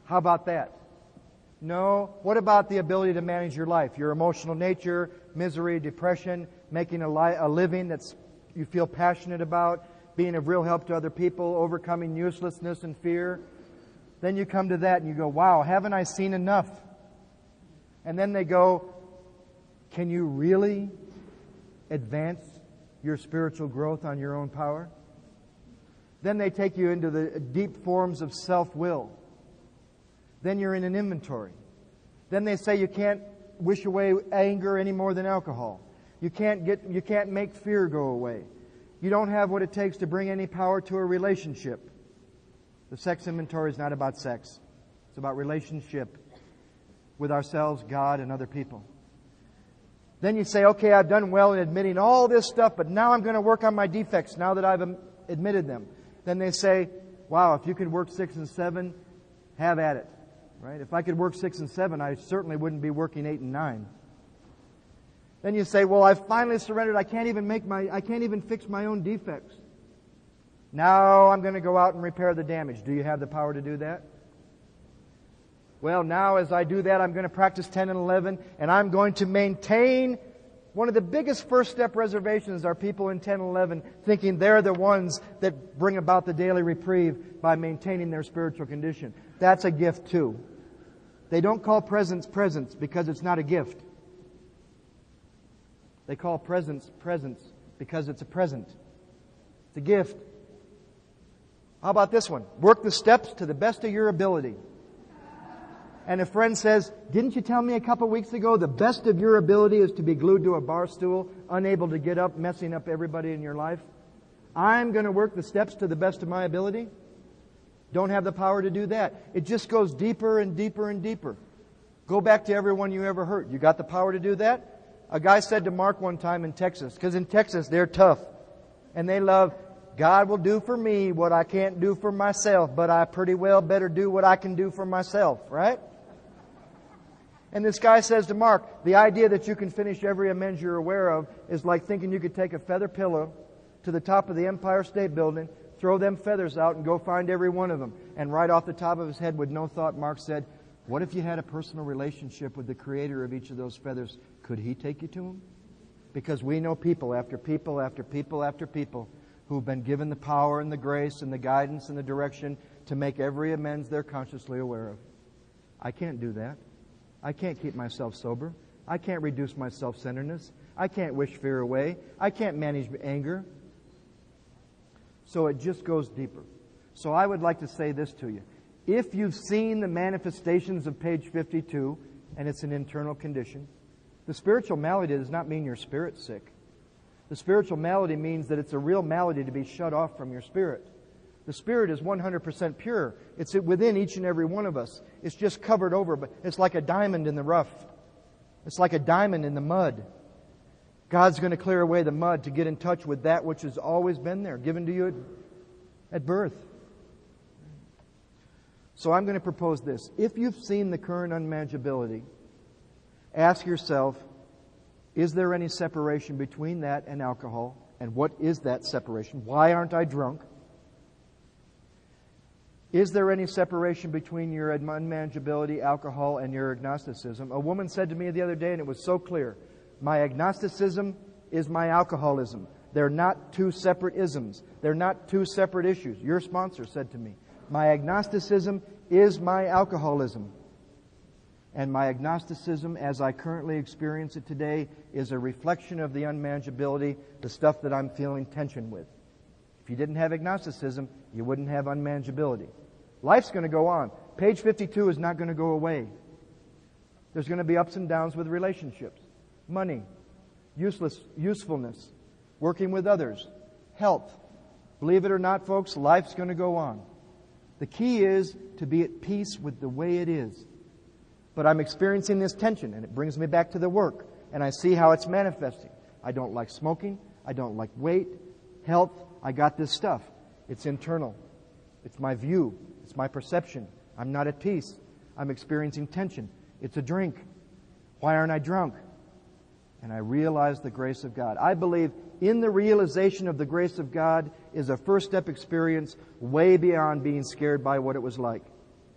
How about that? No. What about the ability to manage your life? Your emotional nature, misery, depression, making a living that's you feel passionate about, being of real help to other people, overcoming uselessness and fear. Then you come to that and you go, wow, haven't I seen enough? And then they go, can you really advance your spiritual growth on your own power? Then they take you into the deep forms of self-will. Then you're in an inventory. Then they say you can't wish away anger any more than alcohol. You can't make fear go away. You don't have what it takes to bring any power to a relationship. The sex inventory is not about sex. It's about relationship with ourselves, God, and other people. Then you say, okay, I've done well in admitting all this stuff, but now I'm going to work on my defects now that I've admitted them. Then they say, wow, if you could work 6 and 7, have at it. Right? If I could work 6 and 7, I certainly wouldn't be working 8 and 9. Then you say, well, I've finally surrendered. I can't even fix my own defects. Now I'm going to go out and repair the damage. Do you have the power to do that? Well, now as I do that, I'm going to practice 10 and 11, and I'm going to maintain. One of the biggest first step reservations are people in 10 and 11 thinking they're the ones that bring about the daily reprieve by maintaining their spiritual condition. That's a gift too. They don't call presence presence because it's not a gift. They call presence presence because it's a present. It's a gift. How about this one? Work the steps to the best of your ability. And a friend says, didn't you tell me a couple weeks ago the best of your ability is to be glued to a bar stool, unable to get up, messing up everybody in your life? I'm going to work the steps to the best of my ability. Don't have the power to do that. It just goes deeper and deeper and deeper. Go back to everyone you ever hurt. You got the power to do that? A guy said to Mark one time in Texas, because in Texas they're tough. And they love, God will do for me what I can't do for myself, but I pretty well better do what I can do for myself, right? And this guy says to Mark, the idea that you can finish every amends you're aware of is like thinking you could take a feather pillow to the top of the Empire State Building, throw them feathers out and go find every one of them. And right off the top of his head with no thought, Mark said, what if you had a personal relationship with the creator of each of those feathers? Could he take you to him? Because we know people after people after people after people who've been given the power and the grace and the guidance and the direction to make every amends they're consciously aware of. I can't do that. I can't keep myself sober. I can't reduce my self-centeredness. I can't wish fear away. I can't manage anger. So it just goes deeper. So I would like to say this to you. If you've seen the manifestations of page 52, and it's an internal condition, the spiritual malady does not mean your spirit's sick. The spiritual malady means that it's a real malady to be shut off from your spirit. The spirit is 100% pure. It's within each and every one of us. It's just covered over, but it's like a diamond in the rough. It's like a diamond in the mud. God's going to clear away the mud to get in touch with that which has always been there, given to you at birth. So I'm going to propose this. If you've seen the current unmanageability, ask yourself, is there any separation between that and alcohol? And what is that separation? Why aren't I drunk? Is there any separation between your unmanageability, alcohol, and your agnosticism? A woman said to me the other day, and it was so clear, my agnosticism is my alcoholism. They're not two separate isms. They're not two separate issues. Your sponsor said to me, my agnosticism is my alcoholism. And my agnosticism, as I currently experience it today, is a reflection of the unmanageability, the stuff that I'm feeling tension with. If you didn't have agnosticism, you wouldn't have unmanageability. Life's going to go on. Page 52 is not going to go away. There's going to be ups and downs with relationships, money, usefulness, working with others, health. Believe it or not, folks, life's going to go on. The key is to be at peace with the way it is. But I'm experiencing this tension, and it brings me back to the work, and I see how it's manifesting. I don't like smoking. I don't like weight, health. I got this stuff. It's internal. It's my view. It's my perception. I'm not at peace. I'm experiencing tension. It's a drink. Why aren't I drunk? And I realize the grace of God. I believe in the realization of the grace of God is a first step experience way beyond being scared by what it was like.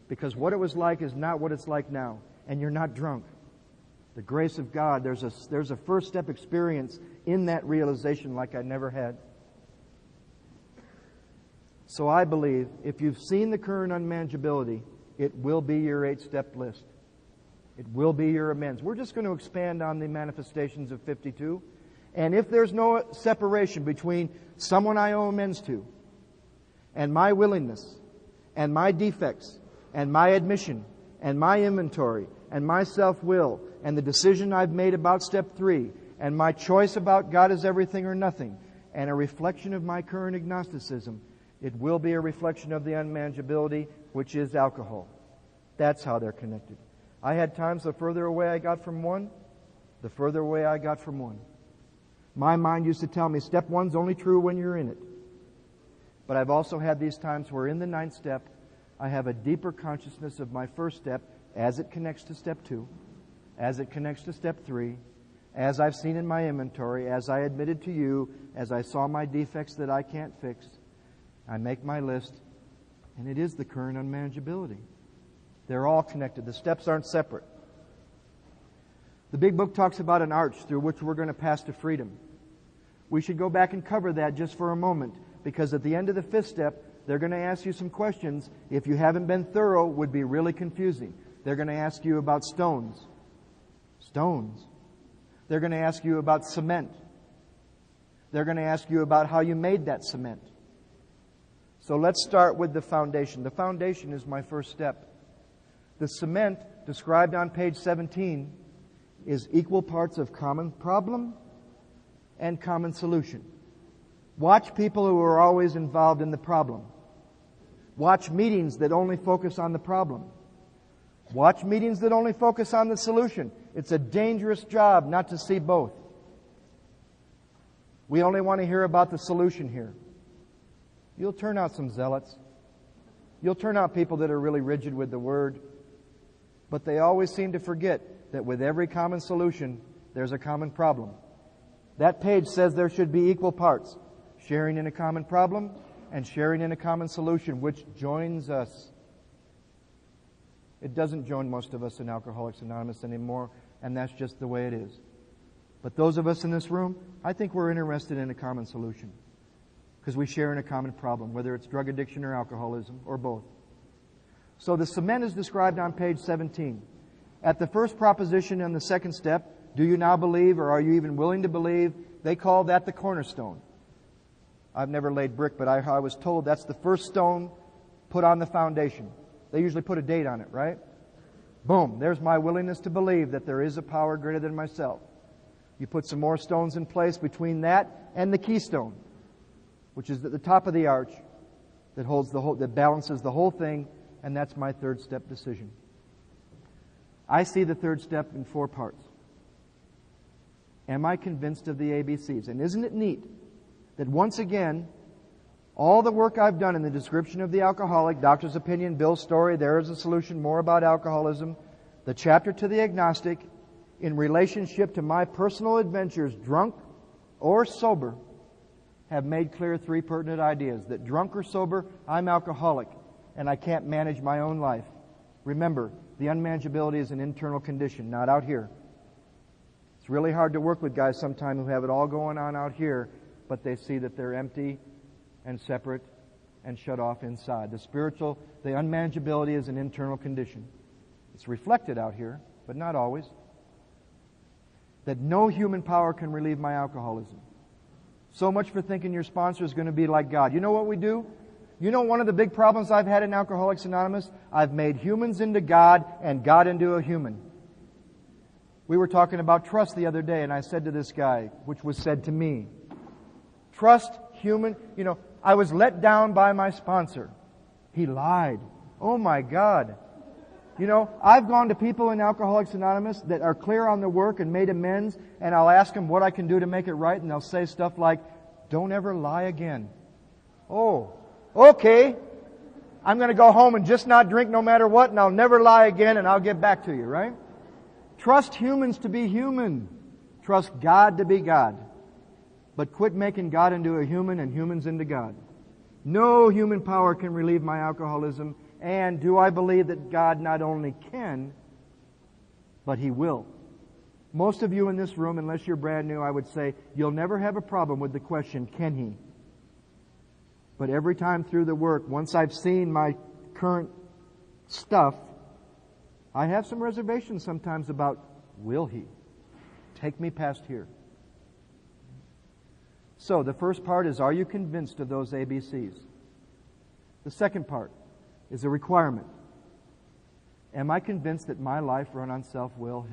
Because what it was like is not what it's like now. And you're not drunk. The grace of God, there's a first step experience in that realization like I never had. So I believe if you've seen the current unmanageability, it will be your 8-step list. It will be your amends. We're just going to expand on the manifestations of 52. And if there's no separation between someone I owe amends to and my willingness and my defects and my admission and my inventory and my self-will and the decision I've made about step 3 and my choice about God is everything or nothing and a reflection of my current agnosticism, it will be a reflection of the unmanageability, which is alcohol. That's how they're connected. I had times the further away I got from one, the further away I got from one. My mind used to tell me step 1's only true when you're in it. But I've also had these times where in the 9th step, I have a deeper consciousness of my first step as it connects to step 2, as it connects to step 3, as I've seen in my inventory, as I admitted to you, as I saw my defects that I can't fix, I make my list, and it is the current unmanageability. They're all connected. The steps aren't separate. The big book talks about an arch through which we're going to pass to freedom. We should go back and cover that just for a moment, because at the end of the fifth step, they're going to ask you some questions. If you haven't been thorough, would be really confusing. They're going to ask you about stones. Stones. They're going to ask you about cement. They're going to ask you about how you made that cement. So let's start with the foundation. The foundation is my first step. The cement described on page 17 is equal parts of common problem and common solution. Watch people who are always involved in the problem. Watch meetings that only focus on the problem. Watch meetings that only focus on the solution. It's a dangerous job not to see both. We only want to hear about the solution here. You'll turn out some zealots. You'll turn out people that are really rigid with the Word. But they always seem to forget that with every common solution, there's a common problem. That page says there should be equal parts. Sharing in a common problem and sharing in a common solution, which joins us. It doesn't join most of us in Alcoholics Anonymous anymore, and that's just the way it is. But those of us in this room, I think we're interested in a common solution, because we share in a common problem, whether it's drug addiction or alcoholism or both. So the cement is described on page 17. At the first proposition and the second step, do you now believe, or are you even willing to believe? They call that the cornerstone. I've never laid brick, but I was told that's the first stone put on the foundation. They usually put a date on it, right? Boom, there's my willingness to believe that there is a power greater than myself. You put some more stones in place between that and the keystone, which is at the top of the arch that holds the whole, that balances the whole thing, and that's my third step decision. I see the third step in 4 parts. Am I convinced of the ABCs? And isn't it neat that once again, all the work I've done in the description of the alcoholic, doctor's opinion, Bill's story, there is a solution, more about alcoholism, the chapter to the agnostic, in relationship to my personal adventures, drunk or sober, have made clear 3 pertinent ideas. That drunk or sober, I'm alcoholic, and I can't manage my own life. Remember, the unmanageability is an internal condition, not out here. It's really hard to work with guys sometimes who have it all going on out here, but they see that they're empty and separate and shut off inside. The unmanageability is an internal condition. It's reflected out here, but not always. That no human power can relieve my alcoholism. So much for thinking your sponsor is going to be like God. You know what we do? You know one of the big problems I've had in Alcoholics Anonymous? I've made humans into God and God into a human. We were talking about trust the other day, and I said to this guy, which was said to me, trust human, I was let down by my sponsor. He lied. Oh my God. I've gone to people in Alcoholics Anonymous that are clear on the work and made amends, and I'll ask them what I can do to make it right, and they'll say stuff like, don't ever lie again. Oh, okay. I'm going to go home and just not drink no matter what, and I'll never lie again, and I'll get back to you, right? Trust humans to be human. Trust God to be God. But quit making God into a human and humans into God. No human power can relieve my alcoholism. And do I believe that God not only can, but He will? Most of you in this room, unless you're brand new, I would say, you'll never have a problem with the question, can He? But every time through the work, once I've seen my current stuff, I have some reservations sometimes about, will He take me past here? So the first part is, are you convinced of those ABCs? The second part is a requirement. Am I convinced that my life run on self-will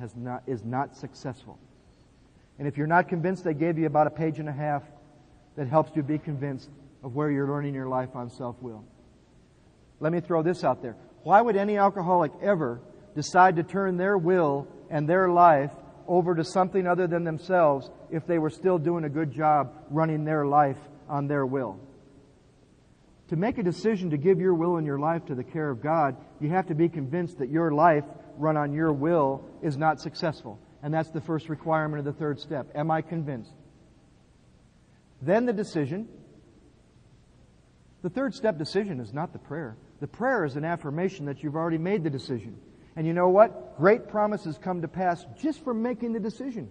is not successful? And if you're not convinced, they gave you about a page and a half that helps you be convinced of where you're learning your life on self-will. Let me throw this out there. Why would any alcoholic ever decide to turn their will and their life over to something other than themselves if they were still doing a good job running their life on their will? To make a decision to give your will and your life to the care of God, you have to be convinced that your life run on your will is not successful. And that's the first requirement of the third step. Am I convinced? Then the decision. The third step decision is not the prayer. The prayer is an affirmation that you've already made the decision. And you know what? Great promises come to pass just from making the decision.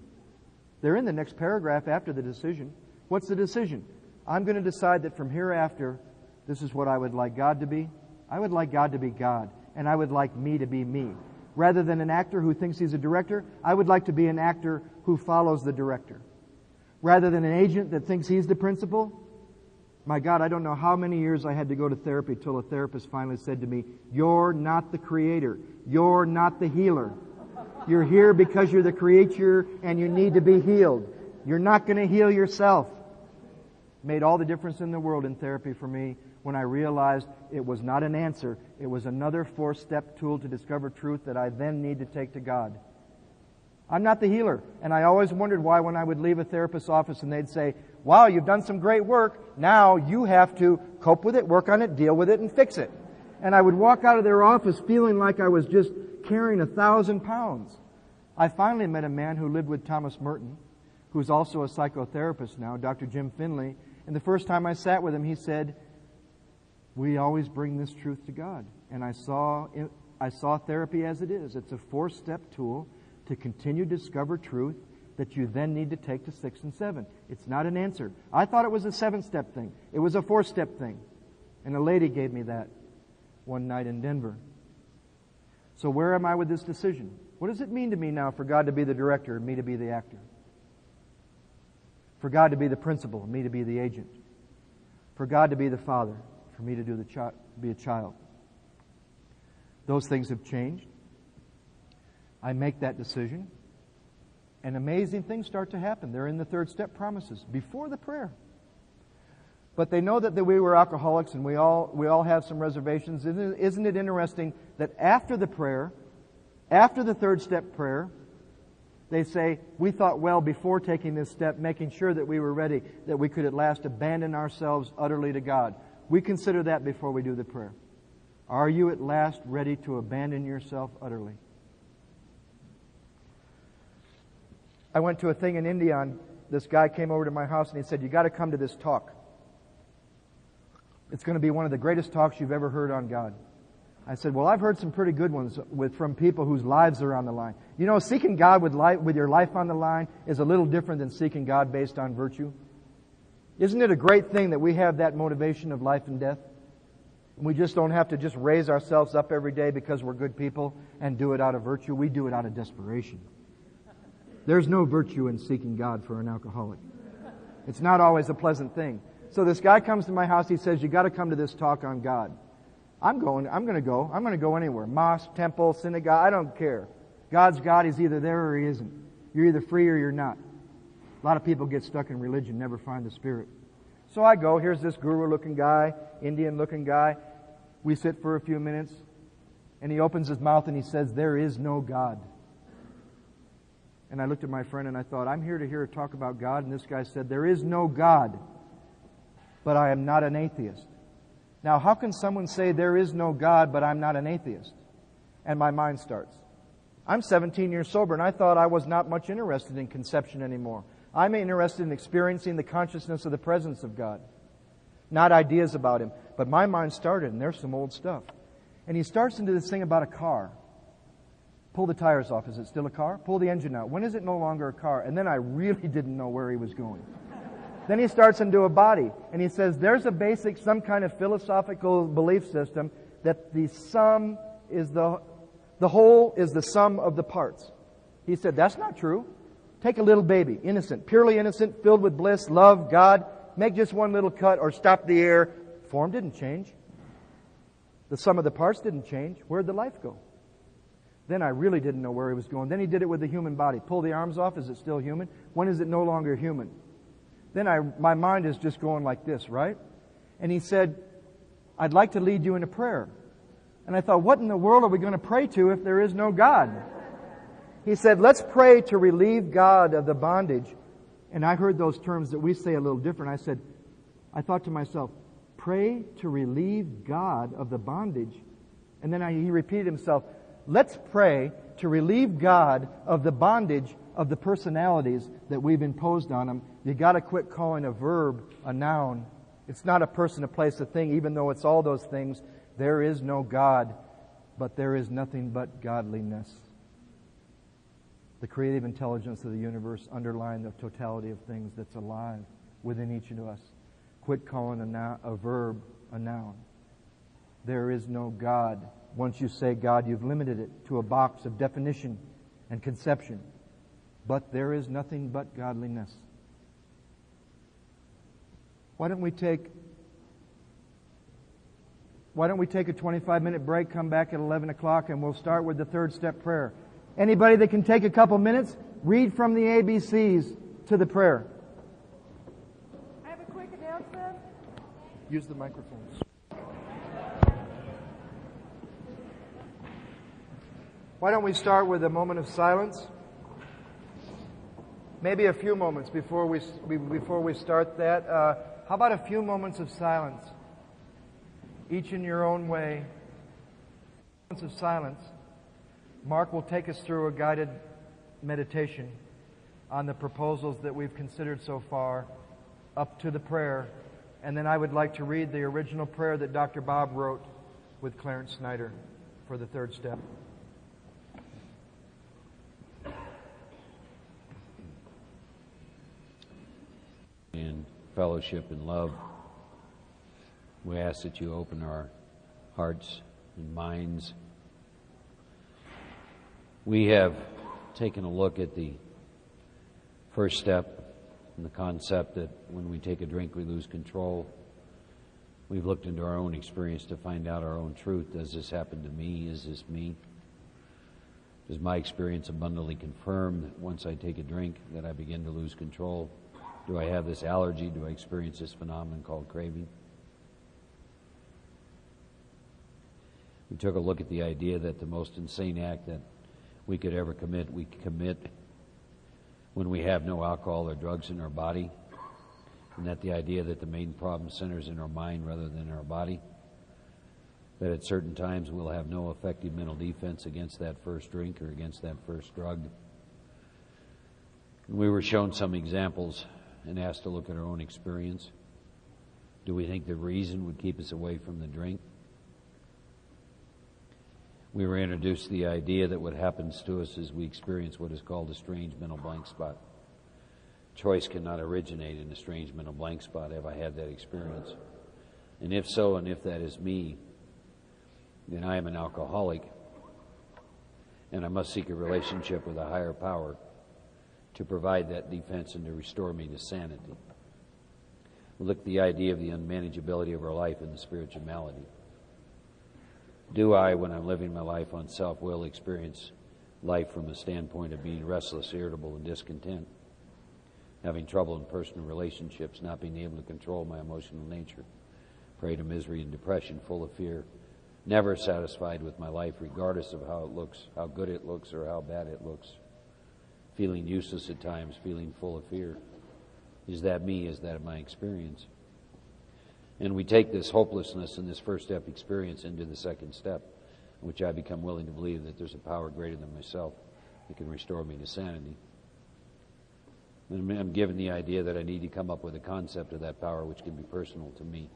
They're in the next paragraph after the decision. What's the decision? I'm going to decide that from hereafter, this is what I would like God to be. I would like God to be God, and I would like me to be me. Rather than an actor who thinks he's a director, I would like to be an actor who follows the director. Rather than an agent that thinks he's the principal, my God, I don't know how many years I had to go to therapy till a therapist finally said to me, "You're not the creator. You're not the healer. You're here because you're the creator and you need to be healed. You're not going to heal yourself." Made all the difference in the world in therapy for me when I realized it was not an answer. It was another four-step tool to discover truth that I then need to take to God. I'm not the healer. And I always wondered why when I would leave a therapist's office and they'd say, "Wow, you've done some great work. Now you have to cope with it, work on it, deal with it, and fix it." And I would walk out of their office feeling like I was just carrying 1,000 pounds. I finally met a man who lived with Thomas Merton, who's also a psychotherapist now, Dr. Jim Finley. And the first time I sat with him, he said, "We always bring this truth to God." And I saw therapy as it is. It's a four-step tool to continue to discover truth that you then need to take to 6 and 7. It's not an answer. I thought it was a 7-step thing. It was a 4-step thing. And a lady gave me that one night in Denver. So where am I with this decision? What does it mean to me now for God to be the director and me to be the actor? For God to be the principal and me to be the agent? For God to be the father, for me to be a child? Those things have changed. I make that decision, and amazing things start to happen. They're in the third step promises before the prayer. But they know that we were alcoholics, and we all have some reservations. Isn't it interesting that after the prayer, after the third step prayer, they say, "We thought well before taking this step, making sure that we were ready, that we could at last abandon ourselves utterly to God." We consider that before we do the prayer. Are you at last ready to abandon yourself utterly? I went to a thing in India, and this guy came over to my house and he said, "You got to come to this talk. It's going to be one of the greatest talks you've ever heard on God." I said, "Well, I've heard some pretty good ones from people whose lives are on the line." You know, seeking God with your life on the line is a little different than seeking God based on virtue. Isn't it a great thing that we have that motivation of life and death? We just don't have to just raise ourselves up every day because we're good people and do it out of virtue. We do it out of desperation. There's no virtue in seeking God for an alcoholic. It's not always a pleasant thing. So this guy comes to my house. He says, "You got to come to this talk on God." I'm going to go. I'm going to go anywhere. Mosque, temple, synagogue. I don't care. God's God. He's either there or He isn't. You're either free or you're not. A lot of people get stuck in religion, never find the Spirit. So I go. Here's this guru-looking guy, Indian-looking guy. We sit for a few minutes, and he opens his mouth and he says, "There is no God." And I looked at my friend and I thought, I'm here to hear a talk about God. And this guy said, "There is no God, but I am not an atheist." Now, how can someone say there is no God, but I'm not an atheist? And my mind starts. I'm 17 years sober, and I thought I was not much interested in conception anymore. I'm interested in experiencing the consciousness of the presence of God, not ideas about Him. But my mind started, and there's some old stuff. And he starts into this thing about a car. Pull the tires off. Is it still a car? Pull the engine out. When is it no longer a car? And then I really didn't know where he was going. Then he starts into a body, and he says there's a basic, some kind of philosophical belief system that the sum is the whole is the sum of the parts. He said, that's not true. Take a little baby, innocent, purely innocent, filled with bliss, love, God. Make just one little cut or stop the air. Form didn't change. The sum of the parts didn't change. Where'd the life go? Then I really didn't know where he was going. Then he did it with the human body. Pull the arms off. Is it still human? When is it no longer human? Then my mind is just going like this, right? And he said, I'd like to lead you in a prayer. And I thought, what in the world are we going to pray to if there is no God? He said, let's pray to relieve God of the bondage. And I heard those terms that we say a little different. I thought to myself, pray to relieve God of the bondage. And then he repeated himself, let's pray to relieve God of the bondage of the personalities that we've imposed on them, you got to quit calling a verb a noun. It's not a person, a place, a thing, even though it's all those things. There is no God, but there is nothing but godliness. The creative intelligence of the universe underlying the totality of things that's alive within each of us. Quit calling a verb a noun. There is no God. Once you say God, you've limited it to a box of definition and conception. But there is nothing but godliness. Why don't we take a 25-minute break, come back at 11 o'clock, and we'll start with the third step prayer. Anybody that can take a couple minutes, read from the ABCs to the prayer.
I have a quick announcement.
Use the microphones. Why don't we start with a moment of silence? Maybe a few moments before we start that. How about a few moments of silence? Each in your own way. Moments of silence. Mark will take us through a guided meditation on the proposals that we've considered so far up to the prayer. And then I would like to read the original prayer that Dr. Bob wrote with Clarence Snyder for the third step.
In fellowship and love, we ask that you open our hearts and minds. We have taken a look at the first step and the concept that when we take a drink we lose control. We've looked into our own experience to find out our own truth. Does this happen to me? Is this me? Does my experience abundantly confirm that once I take a drink that I begin to lose control? Do I have this allergy? Do I experience this phenomenon called craving? We took a look at the idea that the most insane act that we could ever commit, we commit when we have no alcohol or drugs in our body, and that the idea that the main problem centers in our mind rather than our body, that at certain times we'll have no effective mental defense against that first drink or against that first drug. And we were shown some examples and asked to look at our own experience. Do we think the reason would keep us away from the drink? We were introduced to the idea that what happens to us is we experience what is called a strange mental blank spot. Choice cannot originate in a strange mental blank spot. Have I had that experience? And if so, and if that is me, then I am an alcoholic, and I must seek a relationship with a higher power to provide that defense and to restore me to sanity. We look at the idea of the unmanageability of our life and the spiritual malady. Do I, when I'm living my life on self-will, experience life from a standpoint of being restless, irritable, and discontent, having trouble in personal relationships, not being able to control my emotional nature, prey to misery and depression, full of fear, never satisfied with my life regardless of how it looks, how good it looks, or how bad it looks, feeling useless at times, feeling full of fear? Is that me? Is that my experience? And we take this hopelessness and this first step experience into the second step, in which I become willing to believe that there's a power greater than myself that can restore me to sanity. And I'm given the idea that I need to come up with a concept of that power which can be personal to me.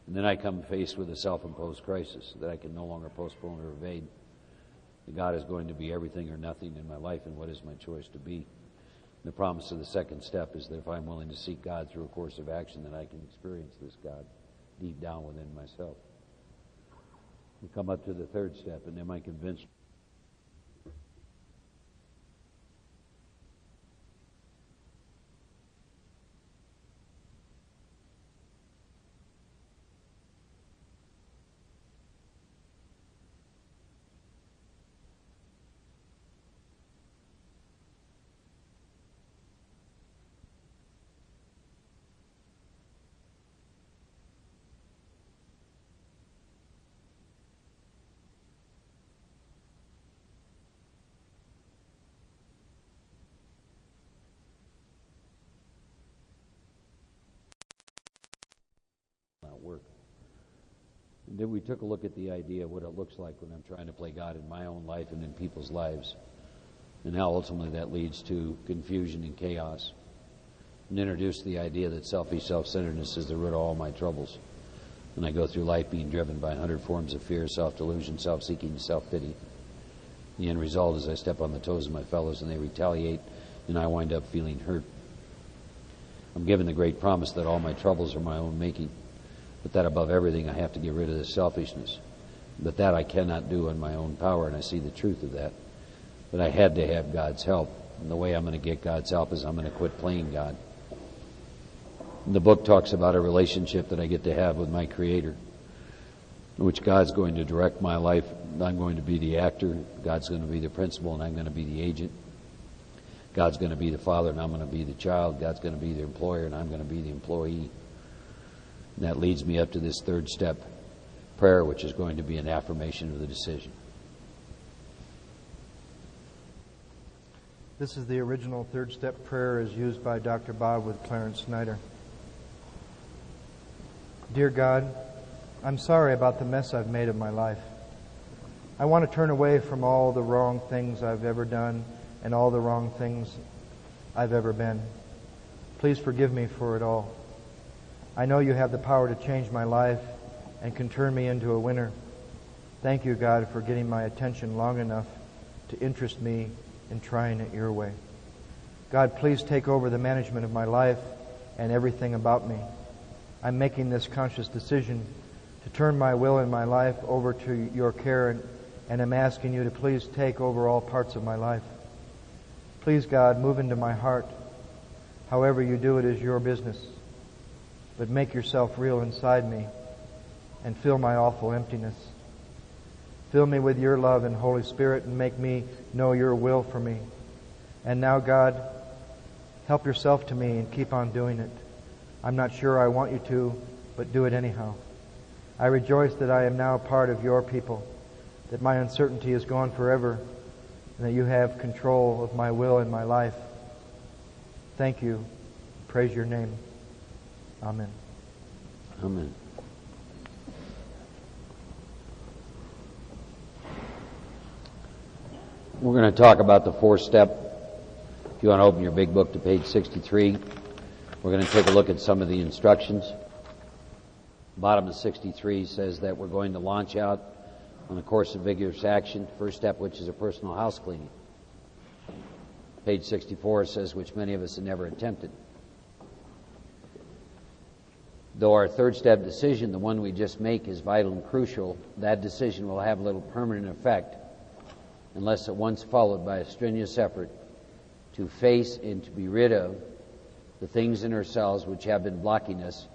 And then I come faced with a self-imposed crisis that I can no longer postpone or evade. That God is going to be everything or nothing in my life, and what is my choice to be? The promise of the second step is that if I'm willing to seek God through a course of action, that I can experience this God deep down within myself. We come up to the third step, and am I convinced? Work. And then we took a look at the idea of what it looks like when I'm trying to play God in my own life and in people's lives. And how ultimately that leads to confusion and chaos. And introduce the idea that selfish self-centeredness is the root of all my troubles. And I go through life being driven by 100 forms of fear, self-delusion, self-seeking, and self-pity. The end result is I step on the toes of my fellows and they retaliate, and I wind up feeling hurt. I'm given the great promise that all my troubles are my own making, but that above everything I have to get rid of this selfishness. But that I cannot do in my own power, and I see the truth of that. But I had to have God's help. And the way I'm going to get God's help is I'm going to quit playing God. And the book talks about a relationship that I get to have with my Creator, in which God's going to direct my life. I'm going to be the actor. God's going to be the principal, and I'm going to be the agent. God's going to be the father, and I'm going to be the child. God's going to be the employer, and I'm going to be the employee. And that leads me up to this third step prayer, which is going to be an affirmation of the decision.
This is the original third step prayer as used by Dr. Bob with Clarence Snyder. Dear God, I'm sorry about the mess I've made of my life. I want to turn away from all the wrong things I've ever done and all the wrong things I've ever been. Please forgive me for it all. I know you have the power to change my life and can turn me into a winner. Thank you, God, for getting my attention long enough to interest me in trying it your way. God, please take over the management of my life and everything about me. I'm making this conscious decision to turn my will and my life over to your care, and I'm asking you to please take over all parts of my life. Please, God, move into my heart. However you do it is your business. But make yourself real inside me and fill my awful emptiness. Fill me with your love and Holy Spirit and make me know your will for me. And now, God, help yourself to me and keep on doing it. I'm not sure I want you to, but do it anyhow. I rejoice that I am now part of your people, that my uncertainty is gone forever, and that you have control of my will and my life. Thank you. Praise your name. Amen.
Amen. We're going to talk about the fourth step. If you want to open your big book to page 63, we're going to take a look at some of the instructions. Bottom of 63 says that we're going to launch out on a course of vigorous action. First step, which is a personal house cleaning. Page 64 says, which many of us have never attempted. Though our third step decision, the one we just make, is vital and crucial, that decision will have little permanent effect unless at once followed by a strenuous effort to face and to be rid of the things in ourselves which have been blocking us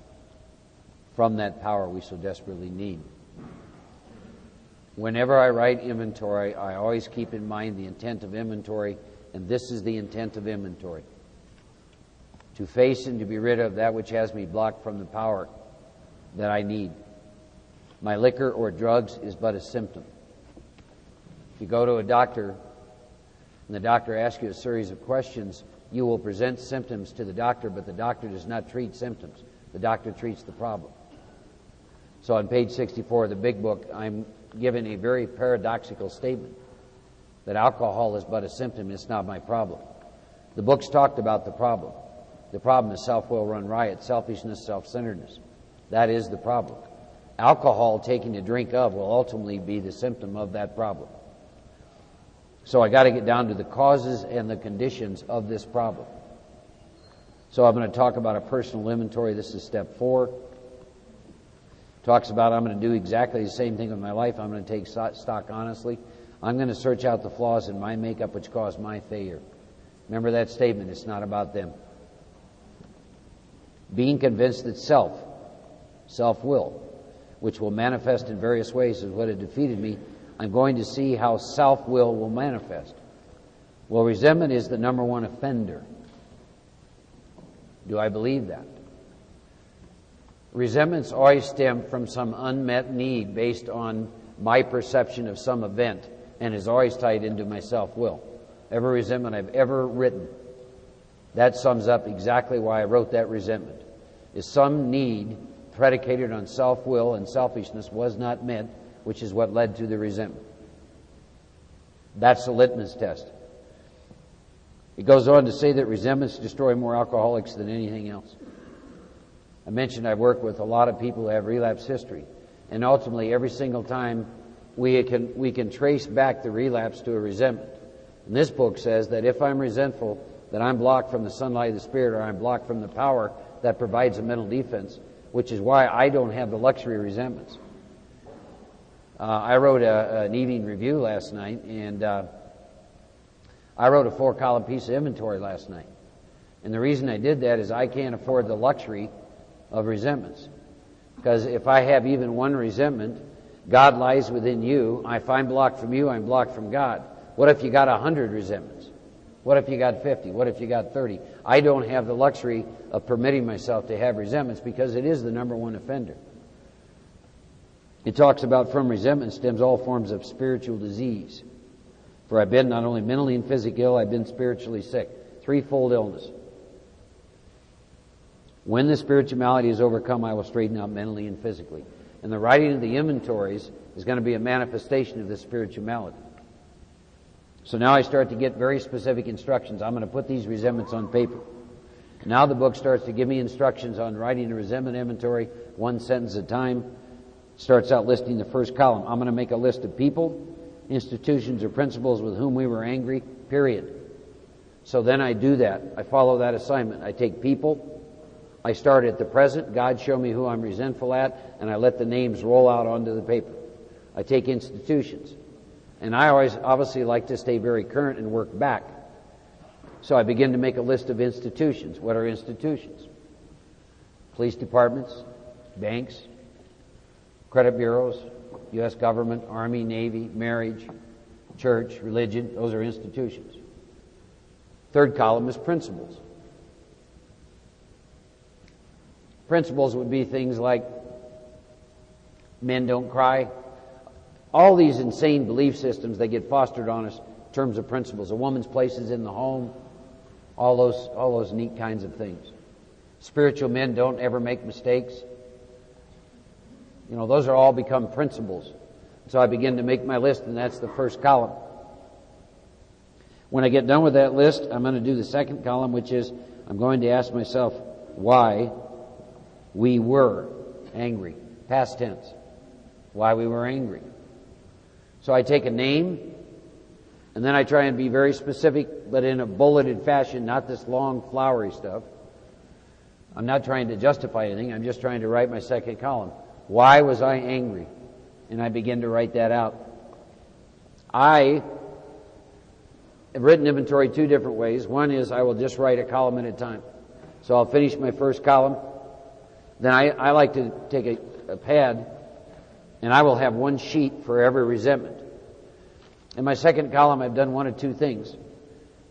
from that power we so desperately need. Whenever I write inventory, I always keep in mind the intent of inventory, and this is the intent of inventory: to face and to be rid of that which has me blocked from the power that I need. My liquor or drugs is but a symptom. If you go to a doctor and the doctor asks you a series of questions, you will present symptoms to the doctor, but the doctor does not treat symptoms. The doctor treats the problem. So on page 64 of the big book, I'm given a very paradoxical statement that alcohol is but a symptom, it's not my problem. The book's talked about the problem. The problem is self-will run riot, selfishness, self-centeredness. That is the problem. Alcohol, taking a drink of, will ultimately be the symptom of that problem. So I got to get down to the causes and the conditions of this problem. So I'm going to talk about a personal inventory. This is step 4. Talks about I'm going to do exactly the same thing with my life. I'm going to take stock honestly. I'm going to search out the flaws in my makeup which caused my failure. Remember that statement. It's not about them. Being convinced that self-will, which will manifest in various ways, is what had defeated me. I'm going to see how self-will will manifest. Well, resentment is the number one offender. Do I believe that? Resentments always stem from some unmet need based on my perception of some event, and is always tied into my self-will. Every resentment I've ever written, that sums up exactly why I wrote that resentment, is some need predicated on self-will and selfishness was not met, which is what led to the resentment. That's the litmus test. It goes on to say that resentments destroy more alcoholics than anything else. I mentioned I work with a lot of people who have relapse history, and ultimately every single time we can trace back the relapse to a resentment. And this book says that if I'm resentful, that I'm blocked from the sunlight of the Spirit, or I'm blocked from the power that provides a mental defense, which is why I don't have the luxury of resentments. I wrote an evening review last night, and I wrote a 4-column piece of inventory last night. And the reason I did that is I can't afford the luxury of resentments. Because if I have even one resentment, God lies within you. If I'm blocked from you, I'm blocked from God. What if you got 100 resentments? What if you got 50? What if you got 30? I don't have the luxury of permitting myself to have resentments because it is the number one offender. It talks about from resentment stems all forms of spiritual disease. For I've been not only mentally and physically ill, I've been spiritually sick. Threefold illness. When the spiritual malady is overcome, I will straighten out mentally and physically. And the writing of the inventories is going to be a manifestation of this spiritual malady. So now I start to get very specific instructions. I'm going to put these resentments on paper. Now the book starts to give me instructions on writing a resentment inventory, one sentence at a time. Starts out listing the first column. I'm going to make a list of people, institutions, or principles with whom we were angry, period. So then I do that. I follow that assignment. I take people. I start at the present. God, show me who I'm resentful at, and I let the names roll out onto the paper. I take institutions. And I always obviously like to stay very current and work back. So I begin to make a list of institutions. What are institutions? Police departments, banks, credit bureaus, U.S. government, Army, Navy, marriage, church, religion. Those are institutions. Third column is principles. Principles would be things like men don't cry. All these insane belief systems that get fostered on us in terms of principles. A woman's place is in the home. All those neat kinds of things. Spiritual men don't ever make mistakes. You know, those are all become principles. So I begin to make my list, and that's the first column. When I get done with that list, I'm going to do the second column, which is I'm going to ask myself why we were angry. Past tense. Why we were angry. So I take a name, and then I try and be very specific, but in a bulleted fashion, not this long, flowery stuff. I'm not trying to justify anything. I'm just trying to write my second column. Why was I angry? And I begin to write that out. I have written inventory two different ways. One is I will just write a column at a time. So I'll finish my first column. Then I like to take a pad, and I will have one sheet for every resentment. In my second column, I've done one of two things.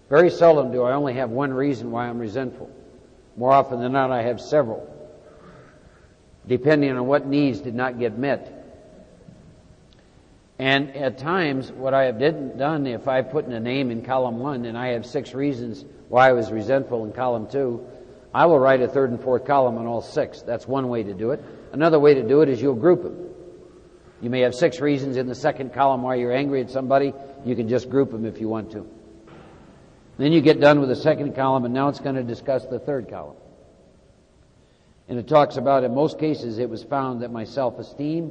Very seldom do I only have one reason why I'm resentful. More often than not, I have several, depending on what needs did not get met. And at times, what I have done, if I put in a name in column 1 and I have 6 reasons why I was resentful in column 2, I will write a third and fourth column on all 6. That's one way to do it. Another way to do it is you'll group them. You may have 6 reasons in the second column why you're angry at somebody. You can just group them if you want to. Then you get done with the second column, and now it's going to discuss the third column. And it talks about, in most cases, it was found that my self-esteem,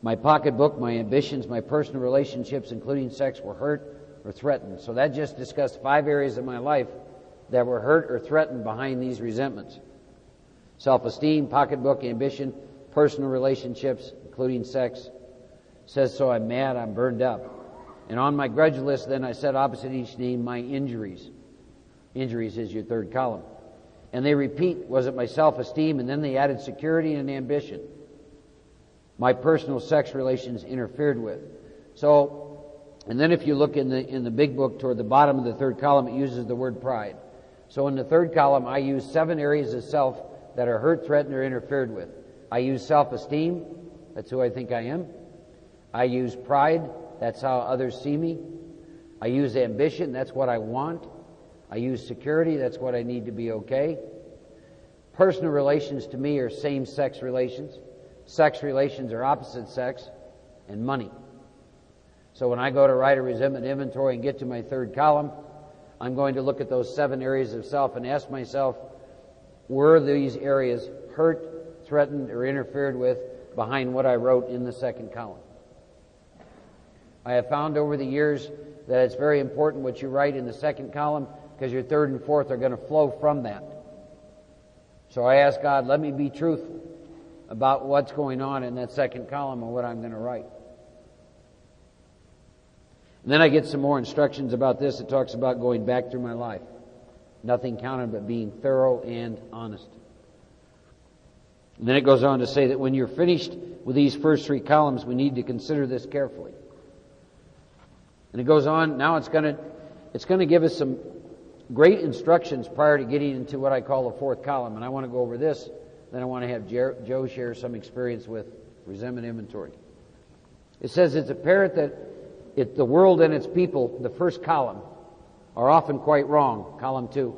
my pocketbook, my ambitions, my personal relationships, including sex, were hurt or threatened. So that just discussed 5 areas of my life that were hurt or threatened behind these resentments. Self-esteem, pocketbook, ambition, personal relationships, including sex. Says, so I'm mad, I'm burned up. And on my grudge list, then I said opposite each name, my injuries. Injuries is your third column. And they repeat, was it my self-esteem? And then they added security and ambition. My personal sex relations interfered with. So, and then if you look in the big book toward the bottom of the third column, it uses the word pride. So in the third column, I use 7 areas of self that are hurt, threatened, or interfered with. I use self-esteem. That's who I think I am. I use pride. That's how others see me. I use ambition. That's what I want. I use security. That's what I need to be okay. Personal relations to me are same-sex relations. Sex relations are opposite sex. And money. So when I go to write a resentment inventory and get to my third column, I'm going to look at those 7 areas of self and ask myself, were these areas hurt, threatened, or interfered with behind what I wrote in the second column? I have found over the years that it's very important what you write in the second column, because your third and fourth are going to flow from that. So I ask God, let me be truthful about what's going on in that second column and what I'm going to write. And then I get some more instructions about this. It talks about going back through my life. Nothing counted but being thorough and honest. And then it goes on to say that when you're finished with these first 3 columns, we need to consider this carefully. And it goes on, now it's going to give us some great instructions prior to getting into what I call the fourth column. And I want to go over this. Then I want to have Joe share some experience with resentment inventory. It says it's apparent that the world and its people, the first column, are often quite wrong, column 2.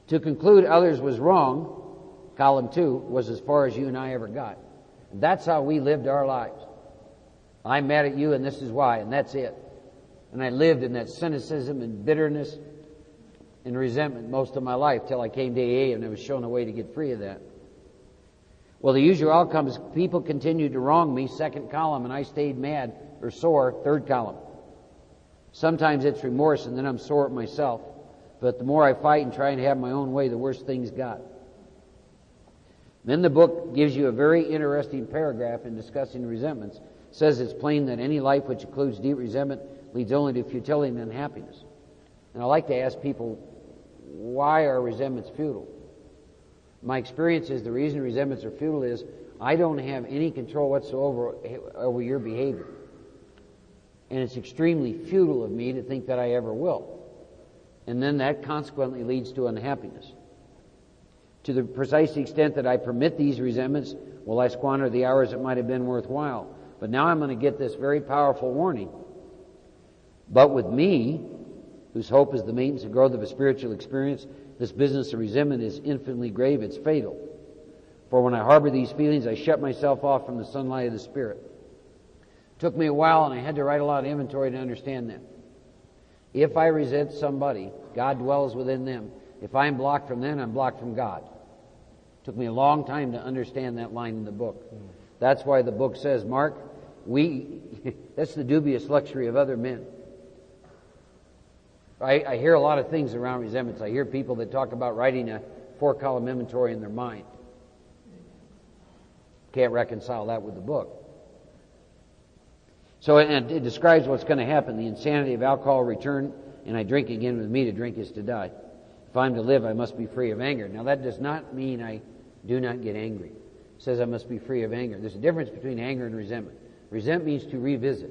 To conclude others was wrong, column 2, was as far as you and I ever got. And that's how we lived our lives. I'm mad at you and this is why, and that's it. And I lived in that cynicism and bitterness and resentment most of my life till I came to AA and I was shown a way to get free of that. Well, the usual outcome is people continued to wrong me, second column, and I stayed mad or sore, third column. Sometimes it's remorse and then I'm sore at myself. But the more I fight and try and have my own way, the worse things got. Then the book gives you a very interesting paragraph in discussing resentments. It says it's plain that any life which includes deep resentment leads only to futility and unhappiness. And I like to ask people, why are resentments futile? My experience is the reason resentments are futile is I don't have any control whatsoever over your behavior. And it's extremely futile of me to think that I ever will. And then that consequently leads to unhappiness. To the precise extent that I permit these resentments, will I squander the hours that might have been worthwhile. But now I'm going to get this very powerful warning. But with me, whose hope is the maintenance and growth of a spiritual experience, this business of resentment is infinitely grave, it's fatal. For when I harbor these feelings, I shut myself off from the sunlight of the Spirit. It took me a while, and I had to write a lot of inventory to understand that. If I resent somebody, God dwells within them. If I'm blocked from them, I'm blocked from God. It took me a long time to understand that line in the book. That's why the book says, Mark, that's the dubious luxury of other men. I hear a lot of things around resentments. I hear people that talk about writing a 4-column inventory in their mind. Can't reconcile that with the book. So it describes what's going to happen. The insanity of alcohol return, and I drink again. With me to drink is to die. If I'm to live, I must be free of anger. Now that does not mean I do not get angry. It says I must be free of anger. There's a difference between anger and resentment. Resent means to revisit.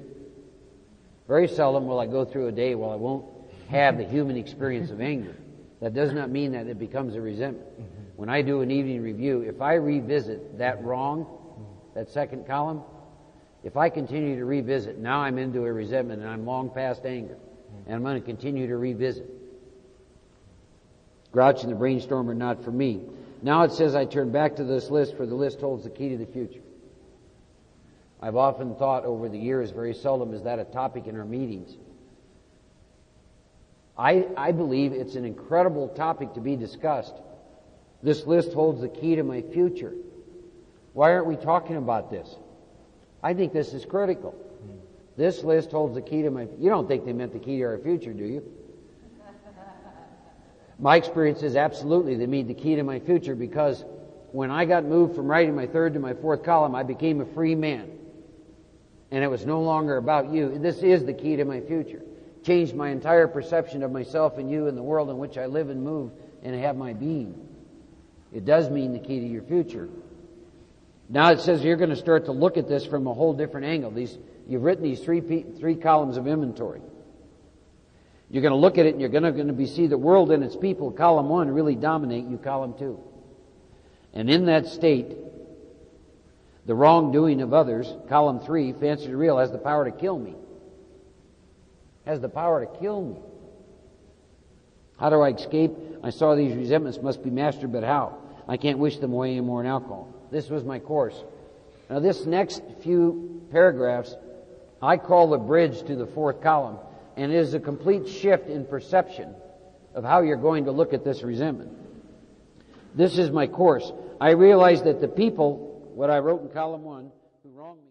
Very seldom will I go through a day while I won't have the human experience of anger. That does not mean that it becomes a resentment. When I do an evening review, if I revisit that wrong, that second column, if I continue to revisit, now I'm into a resentment and I'm long past anger. And I'm going to continue to revisit. Grouch and the brainstorm are not for me. Now it says I turn back to this list, for the list holds the key to the future. I've often thought over the years, very seldom is that a topic in our meetings. I believe it's an incredible topic to be discussed. This list holds the key to my future. Why aren't we talking about this? I think this is critical. This list holds the key to my... You don't think they meant the key to our future, do you? My experience is absolutely they mean the key to my future, because when I got moved from writing my third to my fourth column, I became a free man. And it was no longer about you. This is the key to my future. Changed my entire perception of myself and you and the world in which I live and move and have my being. It does mean the key to your future. Now it says you're going to start to look at this from a whole different angle. You've written these three columns of inventory. You're going to look at it and you're going to see the world and its people, column 1, really dominate you, column 2. And in that state, the wrongdoing of others, column 3, fancy to real, has the power to kill me. Has the power to kill me. How do I escape? I saw these resentments must be mastered, but how? I can't wish them away anymore in alcohol. This was my course. Now this next few paragraphs I call the bridge to the fourth column, and it is a complete shift in perception of how you're going to look at this resentment. This is my course. I realize that the people, what I wrote in column 1, who wronged me